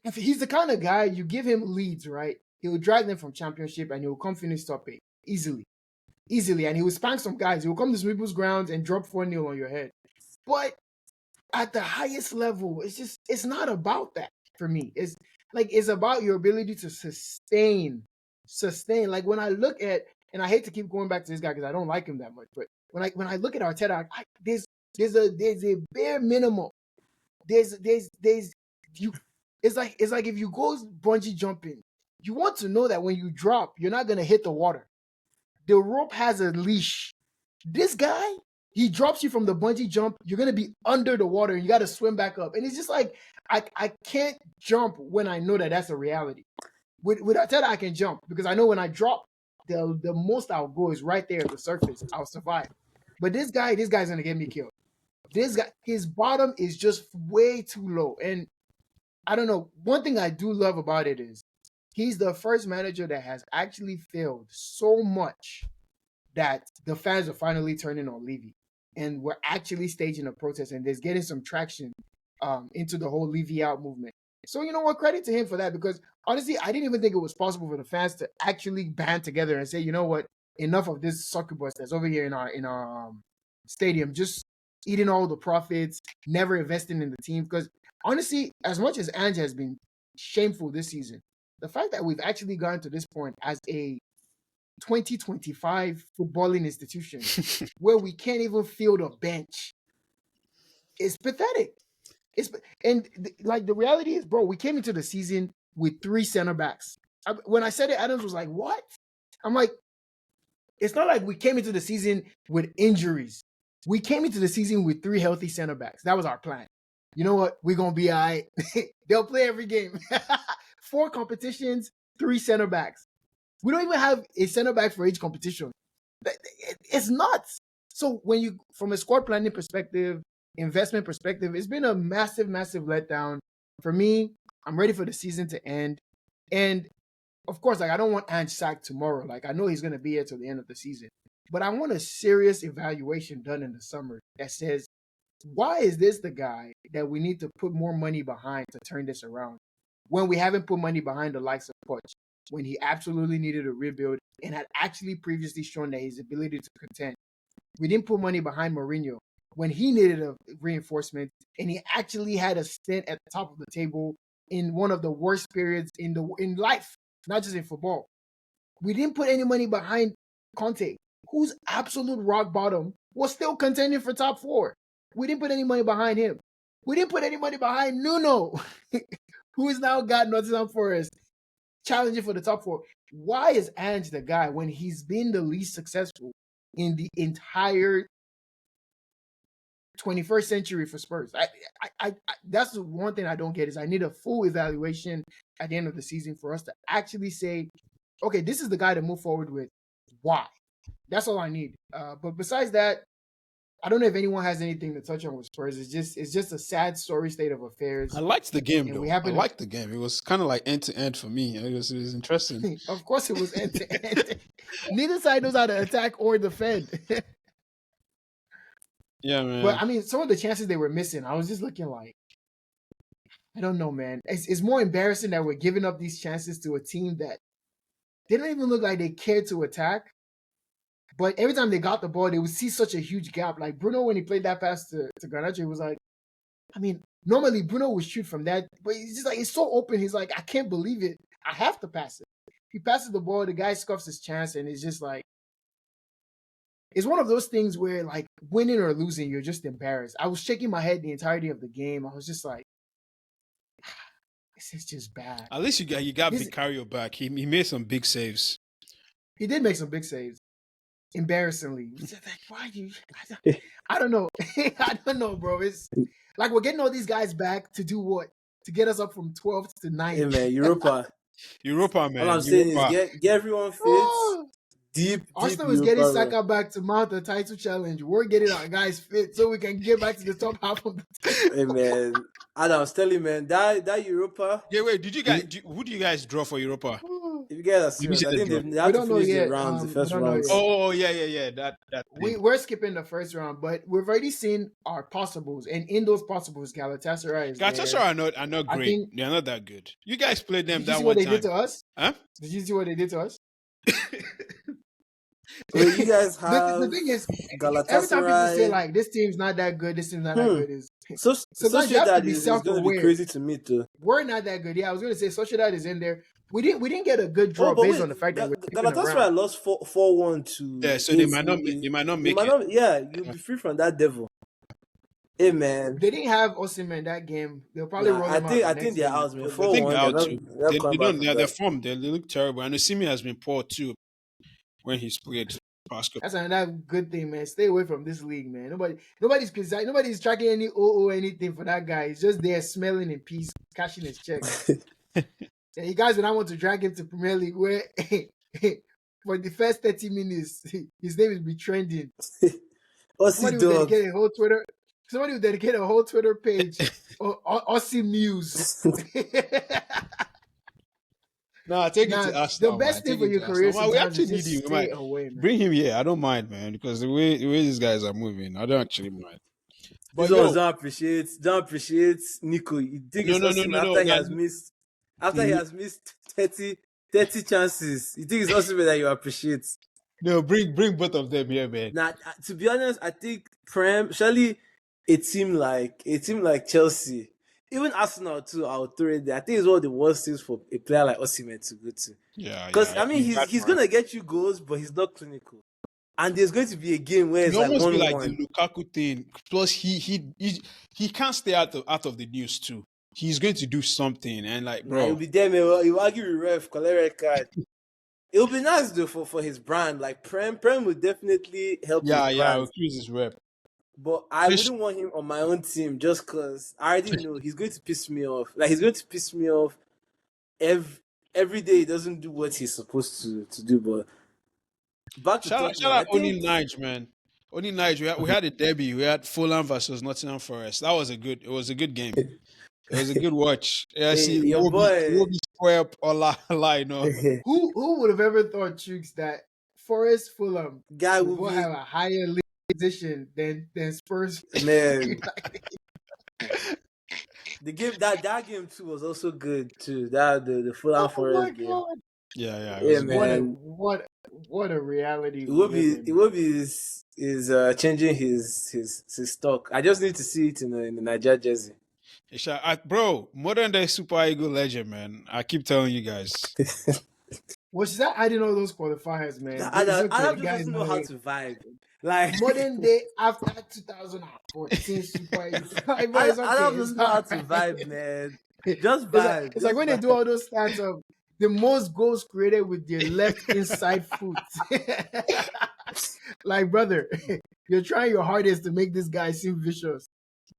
If he's the kind of guy you give him leads, right? He will drive them from Championship and he will come finish top 8 easily, and he will spank some guys. He will come to some people's grounds and drop 4-0 on your head. But at the highest level, it's not about that for me. It's about your ability to sustain. Like when I look at, and I hate to keep going back to this guy because I don't like him that much, but when I look at Arteta, there's a bare minimum. It's like if you go bungee jumping, you want to know that when you drop, you're not gonna hit the water. The rope has a leash. This guy, he drops you from the bungee jump, you're gonna be under the water and you gotta swim back up. And it's just like I can't jump when I know that that's a reality. With Arteta, I can jump because I know when I drop, the most I'll go is right there at the surface. I'll survive. But this guy's gonna get me killed. This guy, his bottom is just way too low. And I don't know. One thing I do love about it is he's the first manager that has actually failed so much that the fans are finally turning on Levy. And we're actually staging a protest and there's getting some traction into the whole Levy out movement. So you know what? Credit to him for that because honestly, I didn't even think it was possible for the fans to actually band together and say, you know what? Enough of this succubus that's over here in our stadium, just eating all the profits, never investing in the team. Because honestly, as much as Ange has been shameful this season, the fact that we've actually gotten to this point as a 2025 footballing institution where we can't even field a bench is pathetic. The reality is, bro, we came into the season with 3 center backs. When I said it, Adams was like, what? I'm like, it's not like we came into the season with injuries. We came into the season with 3 healthy center backs. That was our plan. You know what? We're going to be all right. They'll play every game. 4 competitions, 3 center backs. We don't even have a center back for each competition. It's nuts. So when you, from a squad planning perspective, investment perspective, it's been a massive, massive letdown. For me, I'm ready for the season to end. And of course, like I don't want Ange sacked tomorrow. Like I know he's gonna be here till the end of the season, but I want a serious evaluation done in the summer that says, why is this the guy that we need to put more money behind to turn this around when we haven't put money behind the likes of Poch, when he absolutely needed a rebuild and had actually previously shown that his ability to contend. We didn't put money behind Mourinho when he needed a reinforcement and he actually had a stint at the top of the table in one of the worst periods in life, not just in football. We didn't put any money behind Conte, who's absolute rock bottom, was still contending for top 4. We didn't put any money behind him. We didn't put any money behind Nuno, who has now got Nottingham Forest challenging for the top 4. Why is Ange the guy when he's been the least successful in the entire 21st century for Spurs? I that's the one thing I don't get is I need a full evaluation at the end of the season for us to actually say, okay, this is the guy to move forward with. Why? That's all I need. But besides that, I don't know if anyone has anything to touch on with Spurs. It's just a sad story state of affairs. I liked the game, And though. we I happen to- liked the game. It was kind of like end to end for me. It was interesting. Of course, it was end to end. Neither side knows how to attack or defend. Yeah, man. But I mean, some of the chances they were missing, I was just looking like, I don't know, man. It's more embarrassing that we're giving up these chances to a team that they don't even look like they cared to attack. But every time they got the ball, they would see such a huge gap. Like Bruno, when he played that pass to Garnacho, he was like, I mean, normally Bruno would shoot from that, but he's just like, it's so open. He's like, I can't believe it. I have to pass it. He passes the ball, the guy scuffs his chance, and it's just like, it's one of those things where, like, winning or losing, you're just embarrassed. I was shaking my head the entirety of the game. I was just like, this is just bad. At least you got Vicario back. He made some big saves. He did make some big saves. Embarrassingly. Why you? I don't know. I don't know, bro. It's like we're getting all these guys back to do what? To get us up from 12th to 9th. Hey man, Europa, man. All I'm saying is get everyone fit. Deep. Arsenal is getting Saka back to mount the title challenge. We're getting our guys fit so we can get back to the top half of the table. Hey man, I was telling you, man, that Europa. Yeah, wait. Did you guys? Who do you guys draw for Europa? If you guys are serious, I think they have to finish the rounds, the first round. Oh yeah. That we're skipping the first round, but we've already seen our possibles, and in those possibles, Galatasaray is Galatasaray are not great. They're not that good. You guys played them that one time. Did you see what they did to us? Huh? Did you see what they did to us? So you guys have the thing is, Galatasaray. Every time people say like this team's not that good, this team's not that good, is Sociedad is going to be crazy to me too. We're not that good. Yeah, I was going to say Sociedad is in there. We didn't get a good draw based on the fact that Galatasaray lost 4-1 to. Yeah, so they might not make it. Yeah, you'll be free from that devil. Hey man, they didn't have Osimhen that game. They'll probably roll them out. I think they're out, man. 4-1. They're formed. They look terrible. And Osimhen has been poor too when he's played basketball. That's another good thing, man. Stay away from this league, man. Nobody's tracking any anything for that guy. He's just there smelling in peace, cashing his check. And you guys, when I want to drag him to Premier League, where for the first 30 minutes, his name will be trending. Somebody will dedicate a whole Twitter page on Aussie News. No, take it to us. The best thing for your career we actually need him. Stay away, man. Bring him here. I don't mind, man, because the way these guys are moving, I don't actually mind. But don't appreciate Nico. You think after he has missed 30 chances. You think it's also that you appreciate? No, bring both of them here, man. Now, to be honest, I think surely a team like Chelsea, even Arsenal too, I'll throw it there. I think it's one of the worst things for a player like Osimhen to go to. Yeah. Because I mean, he's gonna get you goals, but he's not clinical. And there's going to be a game where it's like 1-1. Be like the Lukaku thing. Plus, he can't stay out of the news too. He's going to do something, and like, bro, he'll be there, man. He'll argue with ref, collect red card. It'll be nice though for his brand. Like Prem will definitely help. Yeah, I'll use his rep. But I wouldn't want him on my own team just because I already know he's going to piss me off. Like he's going to piss me off every day. He doesn't do what he's supposed to do. But back to shout out Oni Nige, man. Oni Nige, we had a derby. We had Fulham versus Nottingham Forest. It was a good game. It was a good watch. Yeah, Hey, see, your boy, we'll be square up or lie, no. Who would have ever thought, Chooks, that Forest Fulham guy will will both be have a higher league position than Spurs? man. The game that game too was also good too. That the Fulham Oh my Forest game. god! Yeah, it Yeah, was a good What a one. man. what a reality It we will live be in, it man. will be is changing his stock. I just need to see it in the Niger jersey. Bro, modern day Super Eagle legend, man. I keep telling you guys. What's that? I didn't know those qualifiers, man. It's okay. The Adam just guy is doesn't know not how here. to vibe. Like Modern day after 2014 Super Eagles. Like, but it's okay. Adam It's doesn't know all how to right. vibe, man. Just It's like just when they do vibe. all those stats of the most goals created with their left inside foot. Like, brother, you're trying your hardest to make this guy seem vicious.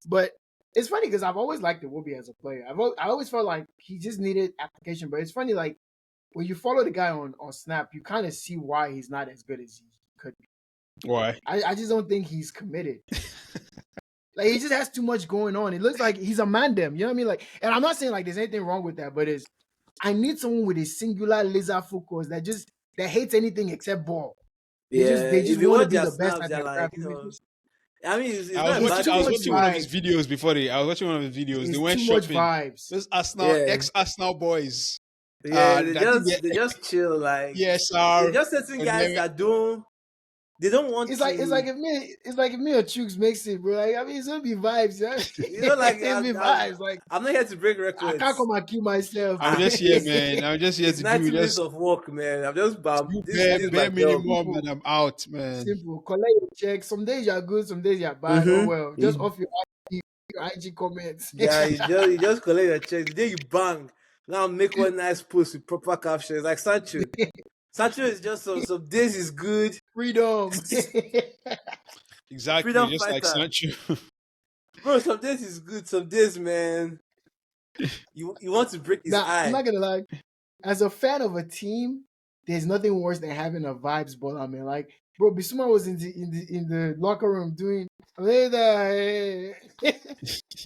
But it's funny because I've always liked Iwobi as a player. I always felt like he just needed application. But it's funny, like when you follow the guy on Snap, you kind of see why he's not as good as he could be. Why? I just don't think he's committed. Like he just has too much going on. It looks like he's a mandem. You know what I mean? Like, and I'm not saying like there's anything wrong with that, but I need someone with a singular laser focus that hates anything except ball. Yeah, They if just you want to watch be their the best snaps, at they're their like, craft. I mean, it's I was not a It's watching. bad too I was much watching one of attitude. his vibes. videos before. I was watching one of his videos. They It's went too much shopping. vibes. Those Arsenal, Yeah, ex-Arsenal boys. yeah, I think they just chill. Like it's ESR just certain and guys then that don't want It's to. like if me or Chooks makes it, bro. Like I mean, it's gonna be vibes, yeah. Like It'll be vibes. Like I'm not here to break I can't records. come and kill myself. I'm just here, man. I'm just here It's to do 90 minutes just of work, man. I'm just do this is my bare job. minimum Simple, and I'm out, man. simple. Collect your check. Some days you're good, some days you're bad. Oh well, just Mm-hmm. off your IG comments. Yeah, you just collect your check. The day you bang, now make one nice post with proper caption. It's like Sancho. Sancho is just some days is good. Freedom. Exactly, Freedom just like fighter. Sancho. Bro, some days is good, some days, man. You want to break his Now I'm eye. not gonna lie. As a fan of a team, there's nothing worse than having a vibes ball. I mean, like, bro, Bissouma was in the locker room doing later.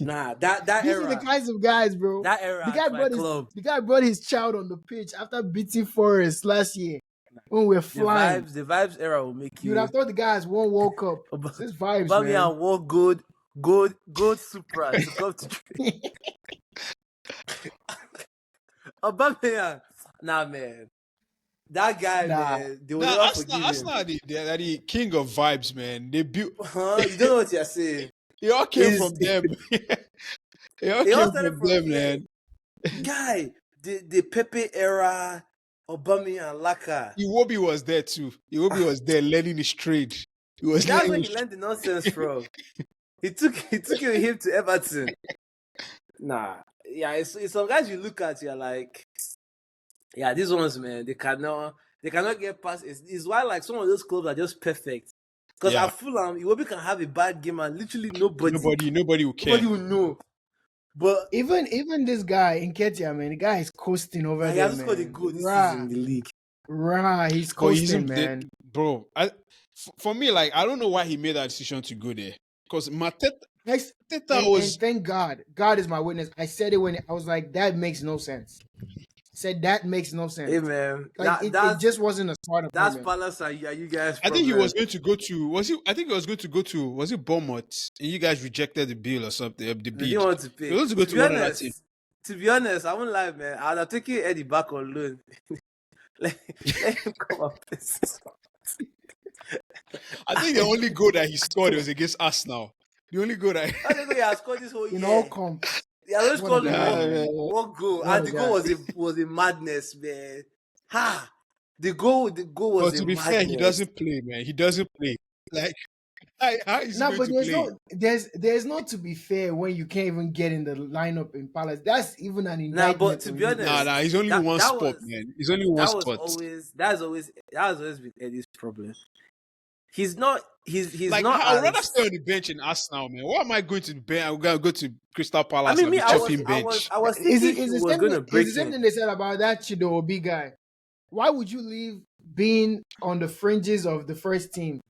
Nah, that These are the era. kinds of guys, bro. That era at my club. The guy brought his child on the pitch after beating Forest last year when we were flying. The vibes era will make You would have you thought the guy has won World Cup. It's just vibes, man. Aubameyang wore gold Supra to come to Aubameyang. Nah, man. That guy, Nah. man, they will Nah, never forgive him. Arsenal are the king of vibes, man. They built. Huh? You don't know what you're saying. It all came from them. It all It all came started from from them, here. man. Guy, the Pepe era, Aubameyang, Laka. Iwobi was there too. Iwobi was there learning his trade. He was That's learning where his he learned the nonsense from. He took him to Everton. Nah, yeah, it's some guys you look at, you're like, yeah, these ones, man, they cannot get past. It's why like some of those clubs are just perfect. Because Yeah. at Fulham, Iwobi can have a bad game and literally nobody Nobody will care. will know. But Even this guy Nketiah, man, the guy is coasting over he there, hasn't scored a man. goal this season in the league. He's But he's coasting, man. bro. For me, like I don't know why he made that decision to go there. Because Mateta Next, was and thank God. God is my witness. I said it when I was like, that makes no sense. I said that makes no sense. Hey man, Like it just wasn't a smart that's appointment. Palace and you guys. I think he problem. was going to go to. Was he? I think he was going to go to. Was it Bournemouth? And you guys rejected the bill or something. The They bid. didn't want to pay. He was going to go to one of that team. To be honest, I won't lie, man. I'd have taken Eddie back on loan. let him come up. I think the only goal that he scored was against us now. The only goal that I think he has scored this whole In year. all comps. He has What a scored guy, one goal, What and a the guy. goal was a madness, man. Ha! The goal was But a to be madness. fair, he doesn't play, man. He doesn't play. Like, how is he No, going but to play? there's not to be fair when you can't even get in the lineup in Palace. That's even an Nah, indictment. but to on be you. honest, Nah. He's only that- one that spot, was- man. He's only one spot. that has always been Eddie's problem. He's not. He's Like, not. I would rather as- stay on the bench in Arsenal, man. Why am I going to the bench? I'm gonna go to Crystal Palace I mean, and me, be I chopping was bench. Is thinking it he was going to it's break the same him. thing they said about that Chido Obi guy? Why would you leave being on the fringes of the first team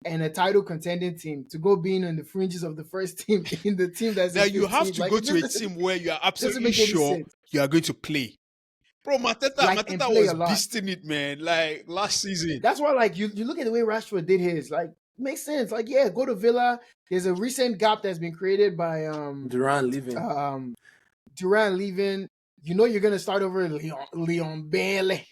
and a title contending team to go being on the fringes of the first team in the team that's Now in you have 15th. to Like, go it to a just team where you are doesn't absolutely make any sure sense. you are going to play. Bro, And Mateta play a lot. beasting it, man. Like last season. That's why, like, you look at the way Rashford did his, like, makes sense. Like, yeah, go to Villa. There's a recent gap that's been created by Duran leaving. Duran leaving. You know you're gonna start over Leon Bailey,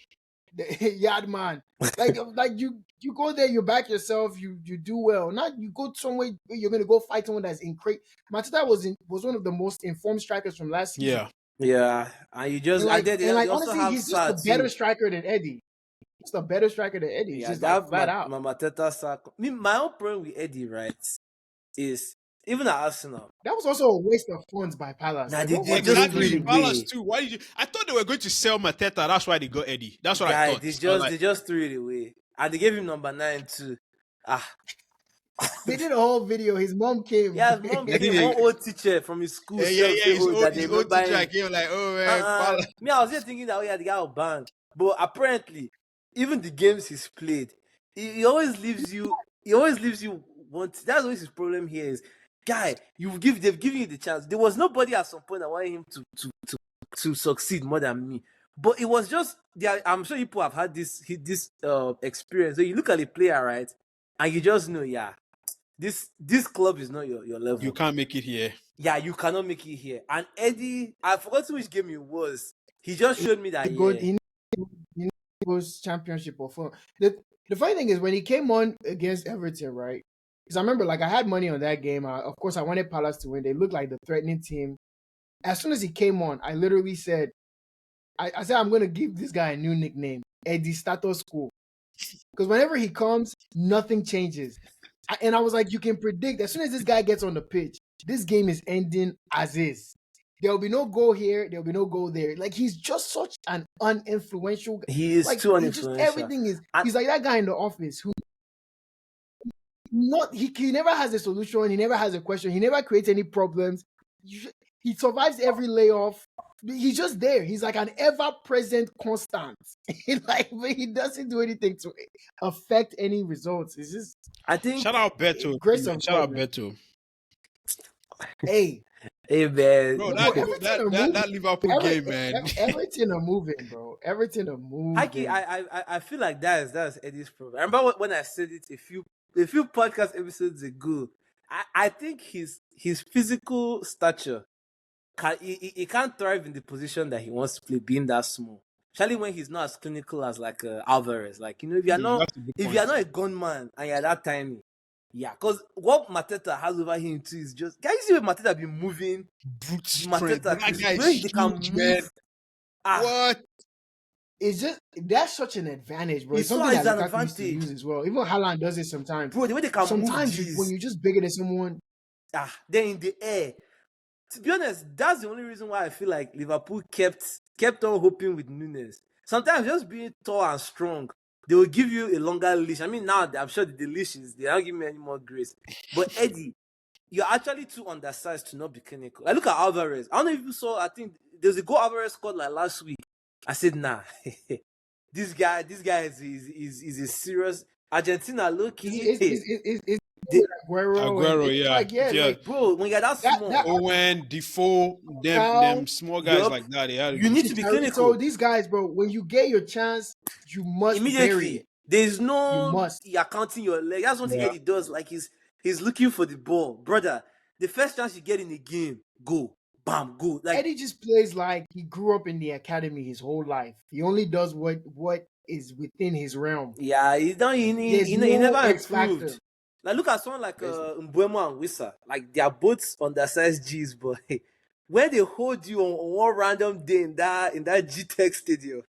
the Yardman. Like you go there, you back yourself, you do well. Not you go somewhere where you're gonna go fight someone that's in crate. Mateta was one of the most informed strikers from last season. Yeah. Yeah, and you just and then they also honestly, have he's just Sa a better too. striker than Eddie. Just a better striker than Eddie. He's Yeah, just they like have flat out. Mateta Sa. My own problem with Eddie, right, is even at Arsenal. That was also a waste of funds by Palace. Nah, Like, they, what they were they just even threw it Exactly. thinking? Palace away. too. Why did you? I thought they were going to sell Mateta. That's why they got Eddie. That's what I Guy, thought. I was like, they just threw it away. And they gave him number 9 too. Ah. They did a whole video. His mom came. Yeah, his mom I think came, one old teacher from his school self say, oh, that they His old remember teacher him. came like, oh man, Palace. Me, I was just thinking that, oh yeah, the guy will bang. But apparently, even the games he's played, he always leaves you one. That's always his problem here is, guy, they've given you the chance. There was nobody at some point that wanted him to succeed more than me. But it was just, I'm sure people have had this experience. So you look at the player, right, and you just know, yeah, this club is not your level. You can't make it here. Yeah, you cannot make it here. And Eddie, I forgot which game it was. He just showed me that, He goes championship or fun. The funny thing is when he came on against Everton, right? Because I remember, like, I had money on that game. Of course, I wanted Palace to win. They looked like the threatening team. As soon as he came on, I literally said, I said, I'm going to give this guy a new nickname, Eddie Status Quo. Because whenever he comes, nothing changes. And I was like, you can predict, as soon as this guy gets on the pitch, this game is ending as is. There'll be no goal here. There'll be no goal there. Like, he's just such an uninfluential guy. he is Like, too he just, uninfluential. everything is, he's like that guy in the office who he never has a solution. He never has a question. He never creates any problems. He survives every layoff. He's just there. He's like an ever-present constant. Like, but he doesn't do anything to affect any results. It's just, I think. Shout out Beto. Grace of Shout God, out man. Beto. Hey, man. Bro, Everton that Liverpool game, man. Everton are moving, bro. Everton are moving. Haki, I feel like that's Eddie's problem. I remember when I said it a few podcast episodes ago. I think his physical stature he can't thrive in the position that he wants to play, being that small. Especially when he's not as clinical as like Alvarez. Like, if you're not a gunman and you're that tiny, yeah. Because what Mateta has over him too is just, can you see where Mateta be moving? Brute Mateta, that guy is they can huge, move. man. Ah, What? It's just, that's such an advantage, bro. It's It's so something that an Lukaku used to advantage. use as well. Even Haaland does it sometimes. Bro, the way they can Sometimes move, when you're just bigger than someone, they're in the air. To be honest, that's the only reason why I feel like Liverpool kept on hoping with Nunes. Sometimes just being tall and strong, they will give you a longer leash. I mean, now I'm sure the leash is, they don't give me any more grace. But Eddie, you're actually too undersized to not be clinical. Like, look at Alvarez. I don't know if you saw, I think there's a goal Alvarez scored like last week. I said, nah. This guy is a serious Argentina low-key. Aguero, yeah. Like, bro, when you're that small, Owen, Defoe, them small guys like that, you need to be clinical. So these guys, bro, when you get your chance, you must immediately bury it. There's no, You must. you're counting your leg. That's one thing Eddie does. Like, he's looking for the ball, brother. The first chance you get in the game, go, bam, go. Like, Eddie just plays like he grew up in the academy his whole life. He only does what is within his realm. yeah, he never improved. Like, look at someone like Mbeumo and Wissa. Like, they are both undersized G's, but when they hold you on one random day in that G-Tech stadium,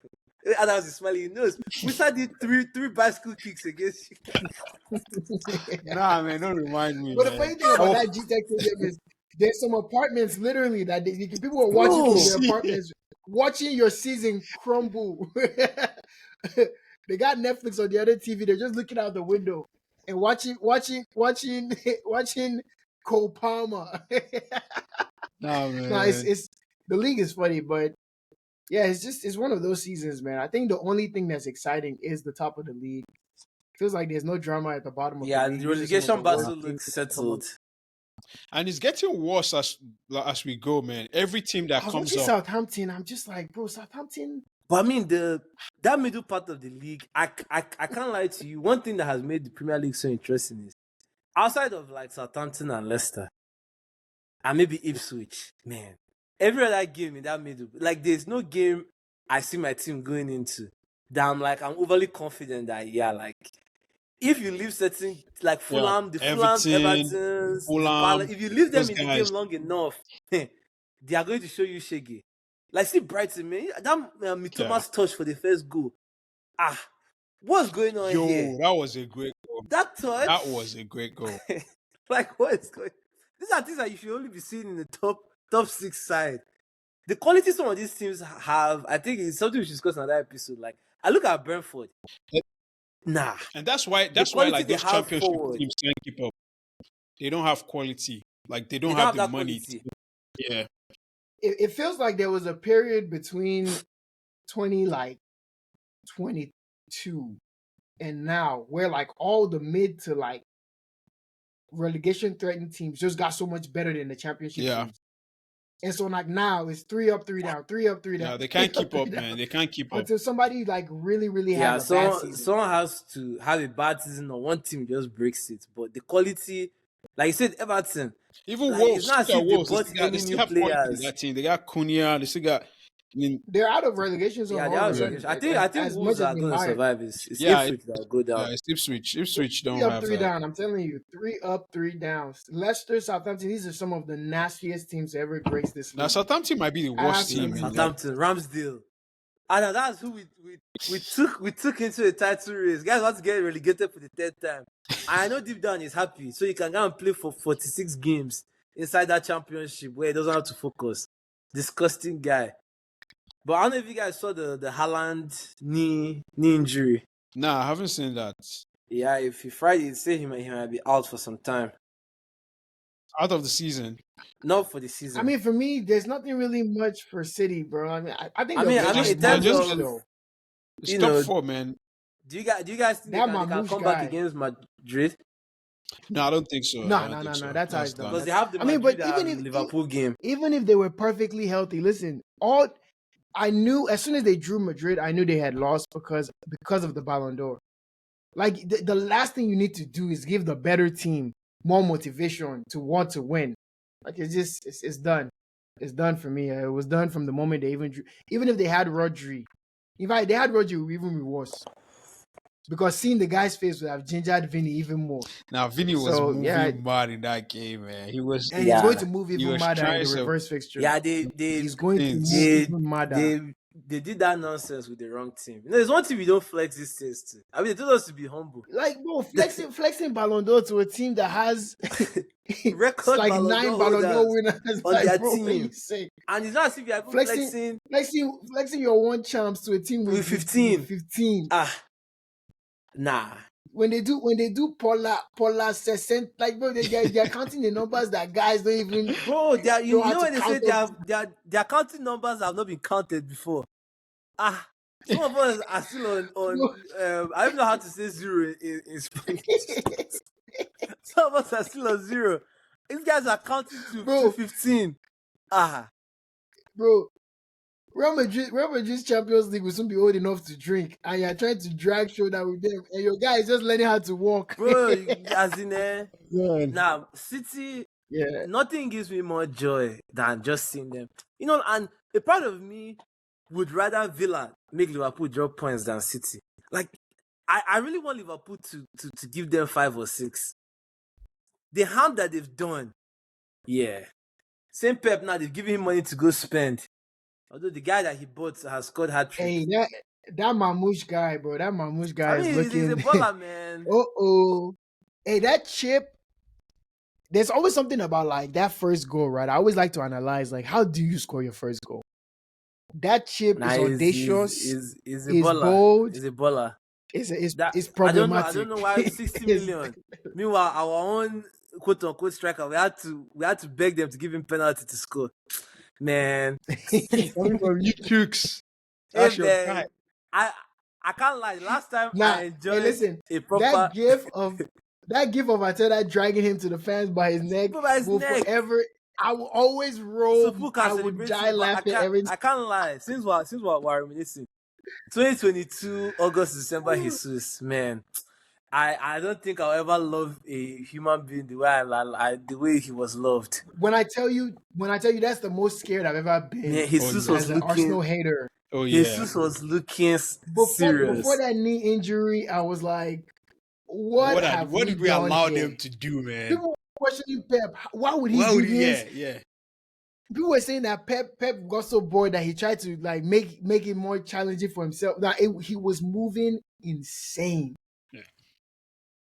Adams is smiling. He knows. Wissa did three bicycle kicks against you. Nah, man, don't remind me. But the funny thing about that G-Tech stadium is there's some apartments literally that people are watching from their apartments, watching your season crumble. They got Netflix on the other TV. They're just looking out the window and watching Cole Palmer. Nah, man. No, it's the league is funny, but yeah, it's one of those seasons, man. I think the only thing that's exciting is the top of the league. Feels like there's no drama at the bottom of the Yeah, league. the These are some of the relegation worst battle teams looks to come up. settled. And it's getting worse as we go, man. Every team that I was comes watching up, Southampton. I'm just like, bro, Southampton. But I mean, that middle part of the league, I can't lie to you. One thing that has made the Premier League so interesting is outside of like Southampton and Leicester, and maybe Ipswich, man, every other game in that middle, like there's no game I see my team going into that I'm overly confident that like if you leave certain like yeah, Fulham, the Fulhams, Everton, Evertons, the Palace, Fulham, if you leave them those in the guys. game long enough, they are going to show you shaggy. Like see Brighton, man, that Mitoma touch for the first goal. What's going on here? That was a great goal. That touch. That was a great goal. Like what is going? These are things that you should only be seeing in the top 6 side. The quality some of these teams have, I think, is something we should discuss in another episode. Like I look at Brentford. Nah. And that's why like those championship teams can't keep up. They don't have quality. Like they don't have the money. Yeah. It feels like there was a period between 2022 and now where like all the mid to like relegation threatened teams just got so much better than the championship teams. And so like now it's 3 up, 3 down, 3 up, 3 down. Yeah, they can't keep up, man. They can't keep up until somebody like really has a bad season. Someone has to have a bad season or one team just breaks it. But the quality, like you said, Everton. Even like, Woes, it's not as if they bought any new players. That team. They got Cunha. They still got. I mean, they're out of relegation zone. Yeah, they're out of relegation. I think Wolves are going to survive. It's Ipswich that will go down. Yeah, it's Ipswich. Ipswich don't 3 up, have 3 down. I'm telling you, 3 up, 3 down. Leicester, Southampton. These are some of the nastiest teams to ever grace this league. Now Southampton might be the worst team. Southampton, Ramsdale. And that's who we took into a title race. Guys want to get relegated for the 3rd time. I know deep down he's happy, so he can go and play for 46 games inside that championship where he doesn't have to focus. Disgusting guy. But I don't know if you guys saw the Haaland knee injury. Nah, I haven't seen that. Yeah, if he Friday, say he might be out for some time. Out of the season? Not for the season. I mean, for me, there's nothing really much for City, bro. I mean, I think it's top 4, man. Do you guys think they can come back against Madrid? No, I don't think so. No. That's how it's done. Because they have the Madrid and Liverpool game. Even if they were perfectly healthy, listen, I knew as soon as they drew Madrid, I knew they had lost because of the Ballon d'Or. Like the last thing you need to do is give the better team more motivation to want to win. Like it's done. It's done for me. It was done from the moment they even drew. Even if they had Rodri, if they had Rodri, it would even be worse. Because seeing the guy's face would have gingered Vinny even more. Now Vinny was moving mad in that game, man. He was, and he's going to move even madder in the reverse fixture. Yeah, he's going to move even madder. They did that nonsense with the wrong team. There's one team we don't flex these things to. I mean, they told us to be humble. Like, bro, flexing Ballon d'Or to a team that has record like 9 Ballon d'Or winners on like, their bro, team. And it's not as if you're flexing your one champs to a team with 15. Nah. When they do Paula Sescent, like bro, they're counting the numbers that guys don't even. Bro, you know when they say their counting numbers have not been counted before. Some of us are still on I don't know how to say zero in Spanish. Some of us are still on 0. These guys are counting to 15. Bro. Real Madrid's Champions League will soon be old enough to drink, and you're trying to drag shoulder with them, and your guy is just learning how to walk. Bro, as in now, City, nothing gives me more joy than just seeing them. You know, and a part of me would rather Villa make Liverpool drop points than City. Like, I really want Liverpool to give them 5 or 6. The harm that they've done, same Pep now, they've given him money to go spend. Although the guy that he bought has scored hat-trick. Hey, that Mamouche guy, bro. That Mamouche guy is looking... he's a baller, man. Hey, that chip... There's always something about, like, that first goal, right? I always like to analyze, like, how do you score your first goal? That chip is audacious. He's a is baller. bold. He's a baller. It's problematic. I don't know why 60 million. Meanwhile, our own quote-unquote striker, we had to beg them to give him penalty to score. Man, coming from you, Cooks. That's your guy. I can't lie. Last time Nah, I hey, enjoyed listen, a proper that gif of Ateta dragging him to the fans by his neck by his will neck. forever. I will always So roll. people can I would celebrate die it, but laughing every I can't lie. Since we're reminiscing, 2022 August December time. Jesus, man. I don't think I'll ever love a human being the way the way he was loved. When I tell you, that's the most scared I've ever Man, been Oh Jesus yeah. was as an looking Arsenal hater. Oh yeah. Jesus was looking Before serious. that knee injury, I was like, "What have What we did we done allow here?" them to do, man? People were questioning Pep. Why would he Why do would he? this? Yeah. People were saying that Pep got so bored that he tried to like make it more challenging for himself. That he was moving insane. Yeah.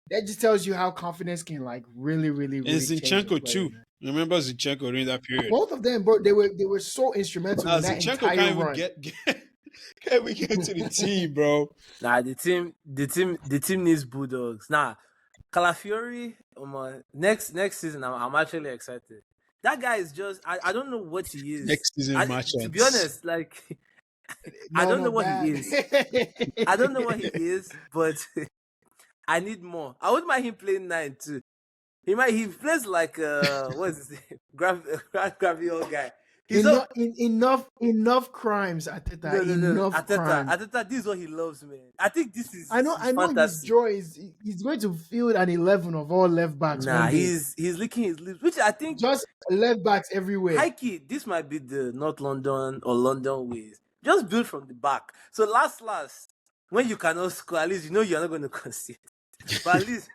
That just tells you how confidence can like really, really, And really change a Zinchenko player, too. man. Remember Zinchenko during that period? Both of them, bro, they were so instrumental Now in that Zinchenko entire can't even run. can't even get to the team, bro. Nah, the team needs bulldogs. Nah, Calafiori, next season, I'm actually excited. That guy is just I don't know what he is. Next season match To be honest, like I don't know what he Bad. is. I don't know what he is, but I need more. I wouldn't mind him playing 9 too. He plays like what is his name? Gravio guy. He's up. Enough crimes, Ateta. No. Enough crimes. Ateta, this is what he loves, man. I think this is I his know his fantasy. joy is he's going to field an 11 of all left backs Nah, one day. he's licking his lips, which I think Just left backs everywhere. high key, this might be the North London or London ways. Just build from the back. So last, when you cannot score, at least you know you're not going to concede. But at least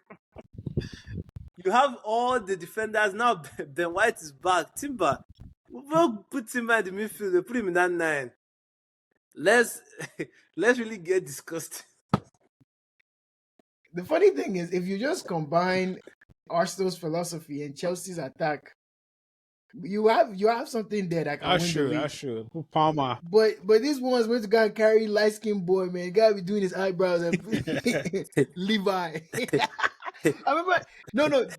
you have all the defenders now. Ben White is back. Timber, we'll put Timber in the midfield. They put him in that 9. Let's really get disgusted. The funny thing is, if you just combine Arsenal's philosophy and Chelsea's attack, you have something there that can win the league. That's true. Palmer. But these ones went to go and carry light skinned boy, man. Gotta be doing his eyebrows and Levi. I remember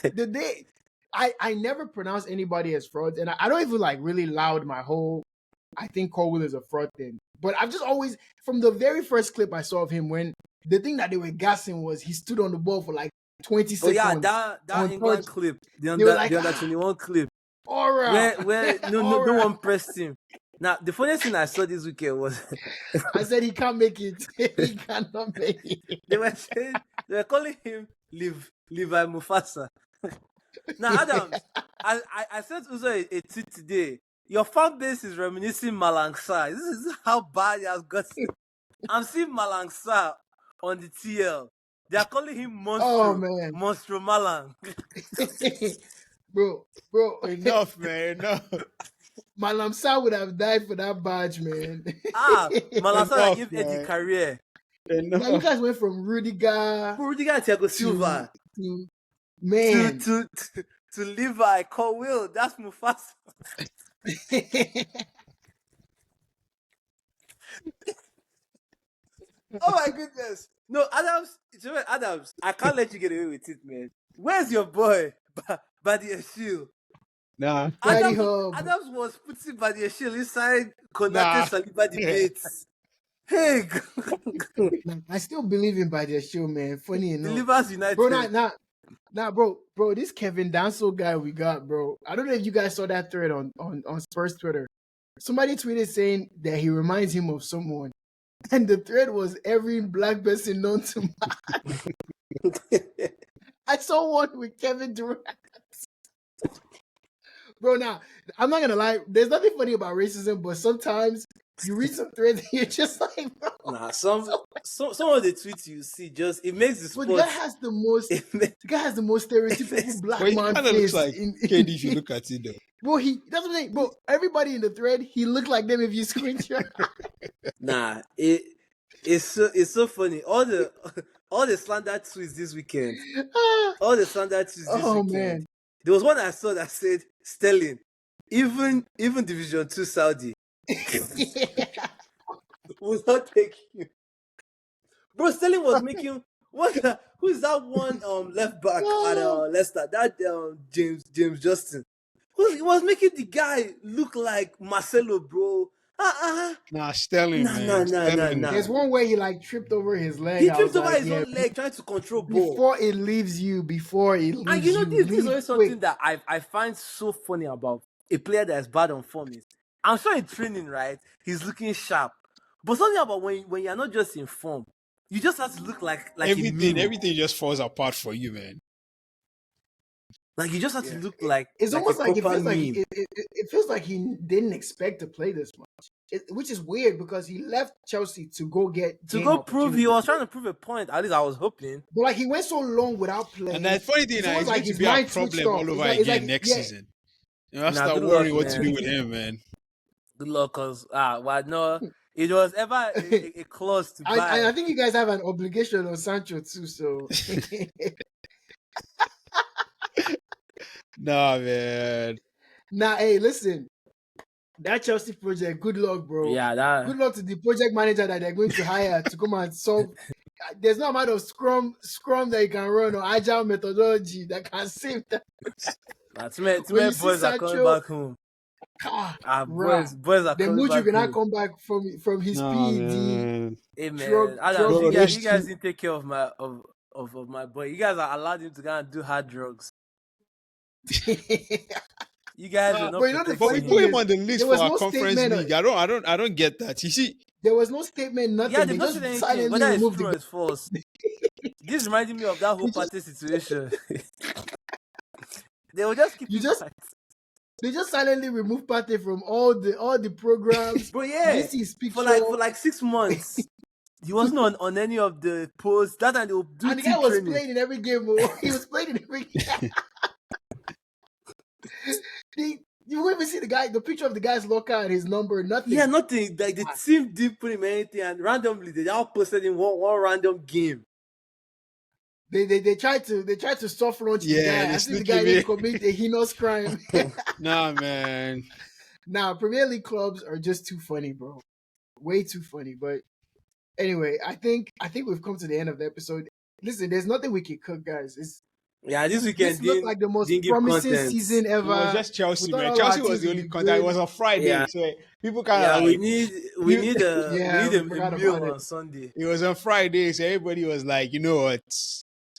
the day I never pronounced anybody as frauds, and I don't even like really loud my whole I think Colwill is a fraud thing. But I've just always from the very first clip I saw of him when the thing that they were gassing was he stood on the ball for like 20 seconds. Oh yeah, that England clip, the under 21 clip. Aura. Where no one pressed him. Now the funniest thing I saw this weekend was I said he can't make it. He cannot make it. They were calling him Levi Mufasa. Now Adams, I sent Uzo a tweet today. Your fan base is reminiscing Malang Sarr. This is how bad he has gotten. I'm seeing Malang Sarr on the TL. They are calling him Monstro. Oh man, Monstro Malang. bro. Enough, man. Enough. Malang Sarr would have died for that badge, man. Malang Sarr gave Eddie career. Now you guys went from Rudiger and Thiago Silva to man to Levi Colwill. That's Mufasa. Oh my goodness. No, Adams, I can't let you get away with it, man. Where's your boy, Buddy Ashil? Nah. Adams was putting Buddy Ashil inside Konate Saliba debates. Hey, I still believe in Buddy Ashil, man. Funny enough. Delivers United. Bro, bro, this Kevin Danso guy we got, bro. I don't know if you guys saw that thread on Spurs Twitter. Somebody tweeted saying that he reminds him of someone. And the thread was every black person known to man. I saw one with Kevin Durant. Bro, now, I'm not going to lie. There's nothing funny about racism, but sometimes you read some threads and you're just like, bro. Nah, some of the tweets you see it makes the sport. But the guy has the most stereotypical black man face. Looks like KD if you look at it though. Bro, that's what I'm saying. Bro, everybody in the thread, he looked like them if you screenshot. Nah, it's so funny. All the slander tweets this weekend. Man. There was one I saw that said Sterling, even Division 2 Saudi will not take you. Bro, Sterling was making who is that one left back at Leicester? That James Justin. He was making the guy look like Marcelo, bro. Nah, Sterling, Nah, nah, man. nah, nah, Sterling. nah. There's one where he like tripped over his leg. He I trips was over like, his yeah, own leg trying to control ball. before it leaves you, And you know, this is leave always quick. something that I find so funny about a player that is bad on form is I'm sure in training, right? He's looking sharp. But something about when you're not just in form, you just have to look like a meme. Everything just falls apart for you, man. Like you just have to Yeah, look it's like a almost like proper meme. it feels like he didn't expect to play this much, which is weird because he left Chelsea to go get To game go prove he opportunities. was trying to prove a point, at least I was hoping. But like he went so long without And the playing, funny thing it's now, almost it's like going to his be a mind switched problem off. all over It's like again next yeah, season. You know, I Nah, start good luck, worrying what to do man. with him, man. Good luck, cause well, no, it was ever a clause to buy. I think you guys have an obligation on Sancho too. So Nah, man. now, hey, listen, that Chelsea project. Good luck, bro. Yeah, that Good luck to the project manager that they're going to hire to come and solve. There's no amount of scrum that you can run or agile methodology that can save that. too When many you see boys are coming Sancho, back home. ah, Boys, rah, boys are then coming Mudryk back will not home. come back from his Nah, PED man. Hey drug man, Adams, drug Bro, you those guys two. didn't take care of my boy. You guys are allowed him to go and do hard drugs. You guys were Nah, not But you know the but funny we protecting thing put him. him is on the list there for was our no conference statement. league. I don't get that. You see, There was no statement. Yeah, Nothing. they've They not said just anything, silently whether it's removed the true or guy. it's false. This reminded me of that whole You just party situation. They will just keep you him just quiet. they just silently removed Partey from all the programs. But You yeah, didn't see his for picture, like 6 months, he wasn't on any of the posts. That time they will do and the guy team was training. playing in every game. Oh, he was playing in every. You won't even see the picture of the guy's locker and his number. Nothing. Yeah, nothing. Like the team didn't put him anything, and randomly they all posted in one random game. They tried to soft launch the yeah, guy they as if the sneak guy him didn't in. commit a heinous crime. Nah, man. Now, Premier League clubs are just too funny, bro. Way too funny. But anyway, I think we've come to the end of the episode. Listen, there's nothing we can cook, guys. Yeah, this This weekend looked like the most didn't give promising content. season It was ever. just We Chelsea, thought man. all our Chelsea was teams the would only be contact. It good. was on Friday, Yeah, so people kind yeah, of we like need Yeah, we a forgot meal about it. on Sunday. it was on Friday, so everybody was like, you know what?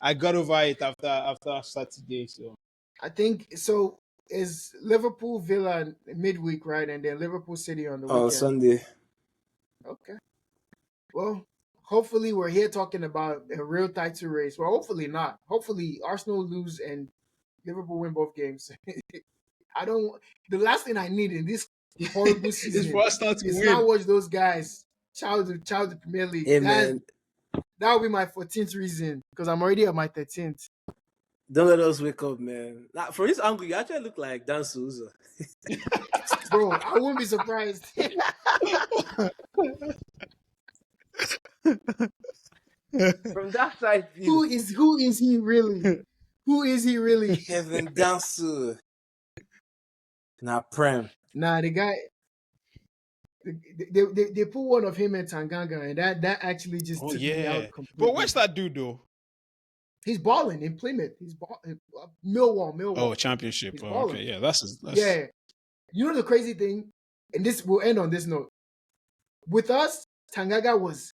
I got over it after Saturday. So I think so. Is Liverpool Villa midweek, right? And then Liverpool City on the On weekend. Sunday. Okay. Well, hopefully we're here talking about a real title race. Well, hopefully not. Hopefully Arsenal lose and Liverpool win both games. I don't. The last thing I need in this horrible it's season for us not to is win. not watch those guys child the Premier League. Hey man, That will be my 14th reason because I'm already at my 13th. don't let us wake up, man. Now, from this angle, you actually look like Dan Souza. Bro, I wouldn't be surprised. From that side Who view, is he really? Who is he really? Kevin Dansu. Nah, Prem. Nah, the guy. They put one of him and Tanganga, and that actually just Oh took me yeah, out completely. but where's that dude though? He's balling in Plymouth. He's Millwall. Oh, championship. He's Oh, balling. okay, yeah, that's Yeah. You know the crazy thing, and this will end on this note. With us, Tanganga was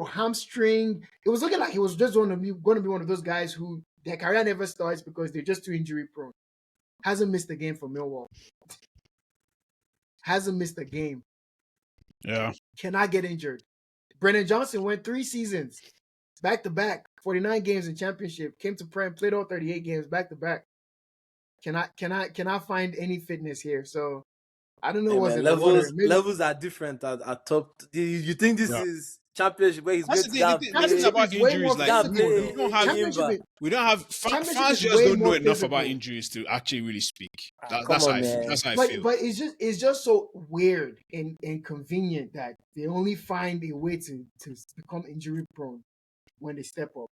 hamstring. It was looking like he was just going to be one of those guys who their career never starts because they're just too injury prone. Hasn't missed a game for Millwall. Hasn't missed a game. yeah. Cannot get injured. Brennan Johnson went 3 seasons back to back, 49 games in championship. Came to Prem, played all 38 games back to back. Cannot find any fitness here. So I don't know Hey, what's man, in the water. levels are different at top. You think this Yeah. is championship where he's That's going the to thing. go and That's the thing play? Championship about is way more injuries. Like physical, we though. don't have Championship fans is just way don't know more enough about physical. injuries to actually really speak. Come That's on, how man. that's how I But feel. it's just so weird and convenient that they only find a way to become injury prone when they step up.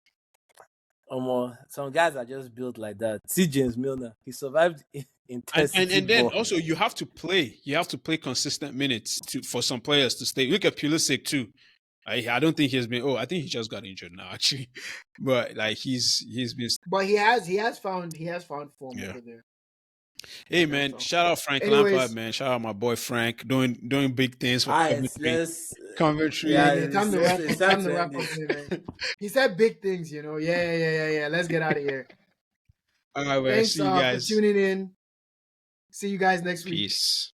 Some guys are just built like that. See James Milner. He survived intensity And then ball. also you have to play. You have to play consistent minutes for some players to stay. Look at Pulisic too. I don't think he's been. Oh, I think he just got injured now actually, but like he's been. But he has found form Yeah. over there. Hey Yeah. man, So, shout out Frank Lampard, anyways, man. Shout out my boy Frank doing big things for Alright, Coventry. let's yeah, Coventry. yeah, yeah. Time to wrap it's up. time Time to to wrap end up it. here, man. He said big things, you know. Yeah. Let's get out of here. All right, man. Thanks See you for guys. tuning in. See you guys next week. Peace.